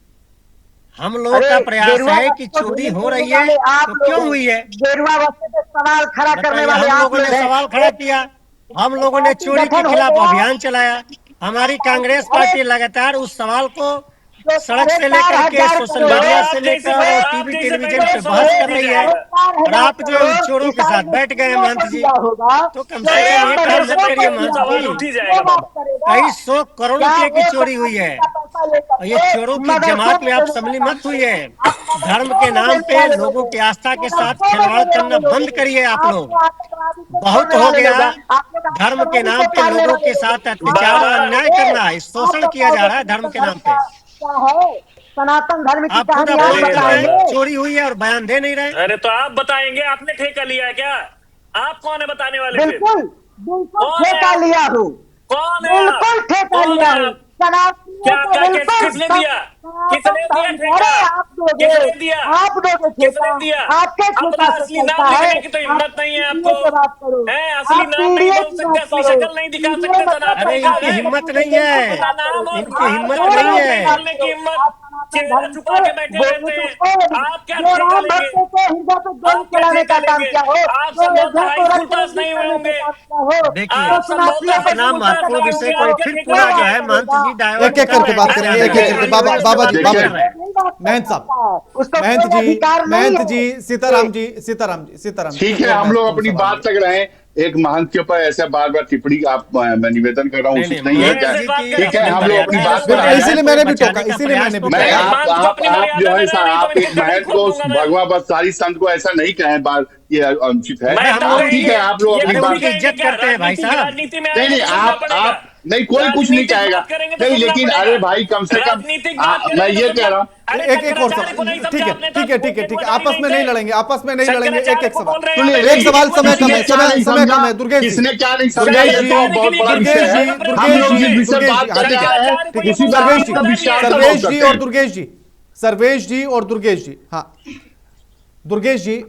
हम लोगों का प्रयास गेरुआ है वस्त्र कि को चोरी धूमिल हो करने रही है वाले आप तो लोग क्यों हैं। हुई है, गेरुआ वस्त्र पे सवाल खड़ा करने बताइए। वाले हम आप लोगों लोग ने हैं। सवाल खड़ा किया, हम लोगों ने चोरी के गठन हो खिलाफ गया। अभियान चलाया। हमारी कांग्रेस पार्टी लगातार उस सवाल को जो सड़क से लेकर के 4,500 सोशल करोड़, मीडिया आप से जैसे लेकर और आप टीवी जैसे टेलीविजन बैठे पे सवाल बहस नहीं कर दी रही है, जाएगा। और आप जो है उन चोरों के साथ बैठ गए हैं। महंत जी, तो कम से अरे कम आप ये बैठे काम से मत बैठे करिए तो महंत सवाल जी। उठ ही जाएगा बाबा। कई 100 करोड़ रुपए की चोरी हुई है, और ये चोरों की जमात में आप सम्मिलित मत हुई है। धर्म के नाम पे लोगों की आस्था के साथ खिलवाड़ करना बंद करिए आप लोग। बहुत हो गया धर्म के नाम पे लोगों के साथ अत्याचार और अन्याय करना, शोषण किया जा रहा है धर्म के नाम पे। क्या है सनातन धर्म की आप खुद कहानी आप अपने जो है बताएंगे। चोरी हुई है और बयान दे नहीं रहे। अरे तो आप बताएंगे, आपने ठेका लिया है क्या? आप कौन है बताने वाले? फिर बिल्कुल बिल्कुल कौन है ठेका आप? लिया हूँ, कौन है आप? बिल्कुल ठेका कौन लिया है हूँ। आप? सनातनियों क्या को क्या बिल्कुल किसने दिया? किसने दिया ठेका? अरे आप दोगे, किसने दिया? आप दोगे किसने ठेका, दिया? आपके अपना ठेका से असली चलता नाम है। लिखने की तो हिम्मत नहीं है आपको। पीडीए की बात करो, हैं, असली आप नाम नहीं पीडीए बोल की सकते, बात असली करो। शक्ल नहीं दिखा पीडीए सकते मतलब सनातन अरे का। इनकी हिम्मत नहीं है, अपना नाम और इनकी हिम्मत आपका नहीं नाम है। निकालने की हिम्मत, चेहरा छुपा के बैठे रहते हैं। आप क्या जो ठेका राम लेंगे? भक्तों को हिंसा पे गोली आप क्या चलाने ठेका का काम लेंगे? किया हो, आप जो संभवतः अयोध्या हाई को स्कूल रक्त पास नहीं करने होंगे। का काम किया हो, देखिए, तो आप संभवतः हाई इतना स्कूल पास महत्वपूर्ण नहीं विषय होंगे। को आप क्या फिर ठेका पुनः जो लेंगे? है महंत जी डाइवर्ट एक एक करके बात करेंगे, एक एक करके। बाबा बाबा जी, बाबा जी, महंत साहब, महंत जी, महंत जी, सीताराम जी, सीताराम जी, सीताराम जी, ठीक है, हम लोग अपनी बात तक रहे। एक महंत के ऊपर ऐसे बार बार टिप्पणी आप, मैं निवेदन कर रहा हूँ, उचित नहीं है क्या? ठीक है, हम लोग अपनी बात पर आ इसीलिए जाए। मैंने भी टोका, इसीलिए मैंने भी मैं टोका। आप जो है आप एक महंत को भगवा बस सारी संत को ऐसा नहीं कहें, बात ये अनुचित है। ठीक है, आप लोग अपनी बात इज्जत करते हैं भाई साहब। राजनीति में नहीं, आप नहीं, कोई कुछ नहीं कहेगा नहीं, लेकिन अरे भाई कम से कम मैं ये कह रहा हूँ। एक और सवाल, ठीक है, ठीक है, ठीक है, ठीक है, आपस में नहीं लड़ेंगे, आपस में नहीं लड़ेंगे। एक एक सवाल, एक सवाल, समय कम है, समय कम है। दुर्गेश जी, किसने क्या नहीं समझा, दुर्गेश ये जी, तो बहुत बड़ा विषय है। हम लोग जिस विषय बात करने आए हैं उसी सर्वेश जी, का विस्तार सर्वेश जी और दुर्गेश जी, सर्वेश जी और दुर्गेश जी, हाँ दुर्गेश जी,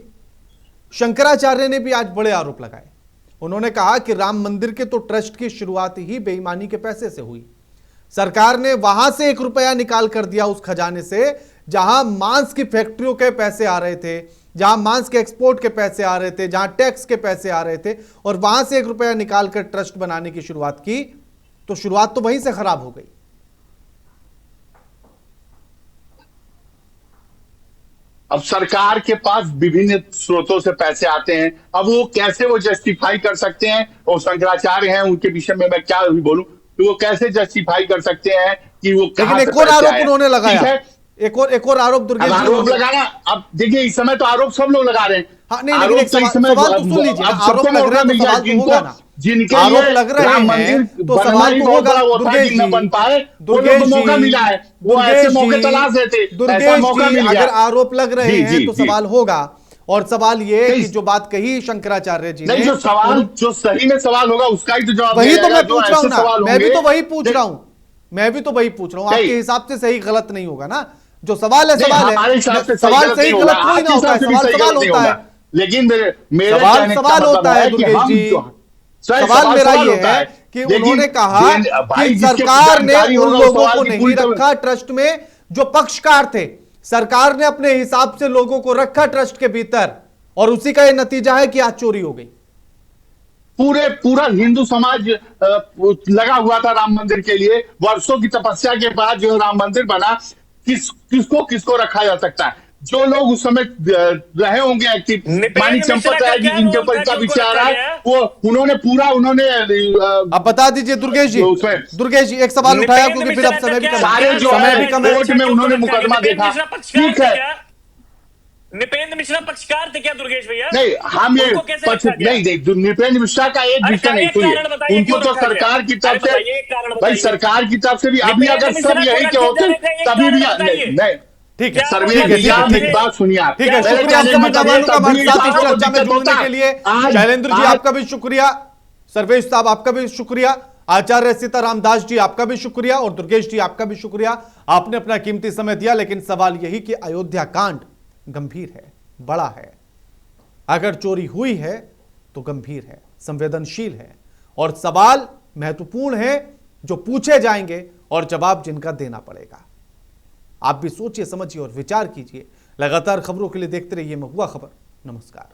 शंकराचार्य ने भी आज बड़े आरोप लगाए। उन्होंने कहा कि राम मंदिर के तो ट्रस्ट की शुरुआत ही बेईमानी के पैसे से हुई। सरकार ने वहां से 1 रुपया निकाल कर दिया उस खजाने से, जहां मांस की फैक्ट्रियों के पैसे आ रहे थे, जहां मांस के एक्सपोर्ट के पैसे आ रहे थे, जहां टैक्स के पैसे आ रहे थे, और वहां से 1 रुपया निकालकर ट्रस्ट बनाने की शुरुआत की, तो शुरुआत तो वहीं से खराब हो गई। अब सरकार के पास विभिन्न स्रोतों से पैसे आते हैं, अब वो कैसे वो जस्टिफाई कर सकते हैं, वो शंकराचार्य हैं, उनके विषय में मैं क्या भी बोलूं, तो वो कैसे जस्टिफाई कर सकते हैं कि वो लेकिन कहां से एक और पैसे आरोप आए? उन्होंने लगाया, ठीक है? एक और आरोप दुर्गेश अब जी आरोप उन्होंने- लगाना, अब देखिए इस समय तो आरोप सब लोग लगा रहे हैं। हाँ, नहीं, आरोप लेकिन एक तो इस समय सवाल तो सुन लीजिए ना, अब आरोप सबको लग रहे मौका हैं तो मिल सवाल जाए, तो होगा ना। जिनके आरोप लिए लग रहे राम हैं मंदिर तो बनना सवाल ही तो बहुत होगा। बड़ा होता है कि न बन पाए, वो लोग को मौका मिला है, वो ऐसे मौके तलाश रहे थे, ऐसा मौका मिल गया। अगर आरोप लग रहे जी, हैं जी, तो जी। सवाल होगा। और सवाल ये नहीं, कि जो बात कही शंकराचार्य जी ने, नहीं, जो सवाल जो सही में सवाल होगा उसका ही तो जवाब वही दिया तो जाएगा, मैं जो पूछ रहा हूं ऐसे ना, सवाल मैं भी होंगे- तो वही पूछ रहा हूं, मैं भी तो वही पूछ रहा हूं। नहीं। आपके हिसाब से सही गलत नहीं होगा ना, जो सवाल है नहीं, सवाल हमारे हिसाब है, से सवाल सही नहीं गलत होगा, कोई ना आपके होता है, हिसाब से भी सवाल सही सवाल गलत नहीं होता है, होगा। लेकिन मेरे सवाल कहने का सवाल मतलब होता है कि दुर्गेश हम जी। सही सवाल मेरा सवाल ये होता है कि लेकिन उन्होंने कहा भाई कि जिसके सरकार ने जानकारी उन होगा, उस लोगों सवाल को की नहीं पूरी तरह- रखा ट्रस्ट में जो पक्षकार थे। सरकार ने अपने हिसाब से लोगों को रखा ट्रस्ट के भीतर, और उसी का यह नतीजा है कि आज चोरी हो गई। पूरा हिंदू समाज लगा हुआ था राम मंदिर के लिए। वर्षों की तपस्या के बाद जो राम मंदिर बना, किसको रखा जा सकता है? जो लोग उस समय रहे होंगे एक्टिव, मानिक संपत राय जी जिनके ऊपर इतना विचार आ रहा है, वो उन्होंने अब बता दीजिए दुर्गेश जी, उसमें- दुर्गेश जी एक सवाल उठाया क्योंकि फिर अब समय भी कम सारे है, जो समय है भी कम है। कोर्ट में उन्होंने मुकदमा देखा, ठीक है। नृपेंद्र मिश्रा पक्षकार थे क्या दुर्गेश भैया? नहीं, हम ये उनको कैसे रखा गया? नहीं देख, नृपेंद्र मिश्रा का एक अरे विषय नहीं, एक कारण सुनिए, बताइए, उनको क्यों तो रखा सरकार गया? की तरफ अरे से, बताइए, एक कारण भाई बताइए। सरकार की तरफ से भी, अभी नृपेंद्र अगर मिश्रा सब यही को के होते रखे थे, एक तभी भी कारण बताइए। नहीं, ठीक है, सर्वे ठीक है, निजाम ठीक की है, बात सुनिए आप। ठीक है, मेरे शुक्रिया कहने आपका का मतलब मेहमानों का तभी हमारे साथ इस आपको चर्चा में दिक्कत जुड़ने होता के है। लिए। शैलेंद्र जी आपका भी शुक्रिया, सर्वेश साहब आपका भी शुक्रिया, आचार्य सीताराम दास जी आपका भी शुक्रिया, और दुर्गेश जी आपका भी शुक्रिया। आपने अपना कीमती समय दिया। लेकिन सवाल यही कि अयोध्या कांड गंभीर है, बड़ा है। अगर चोरी हुई है तो गंभीर है, संवेदनशील है, और सवाल महत्वपूर्ण है जो पूछे जाएंगे और जवाब जिनका देना पड़ेगा। आप भी सोचिए, समझिए और विचार कीजिए। लगातार खबरों के लिए देखते रहिए महुआ खबर। नमस्कार।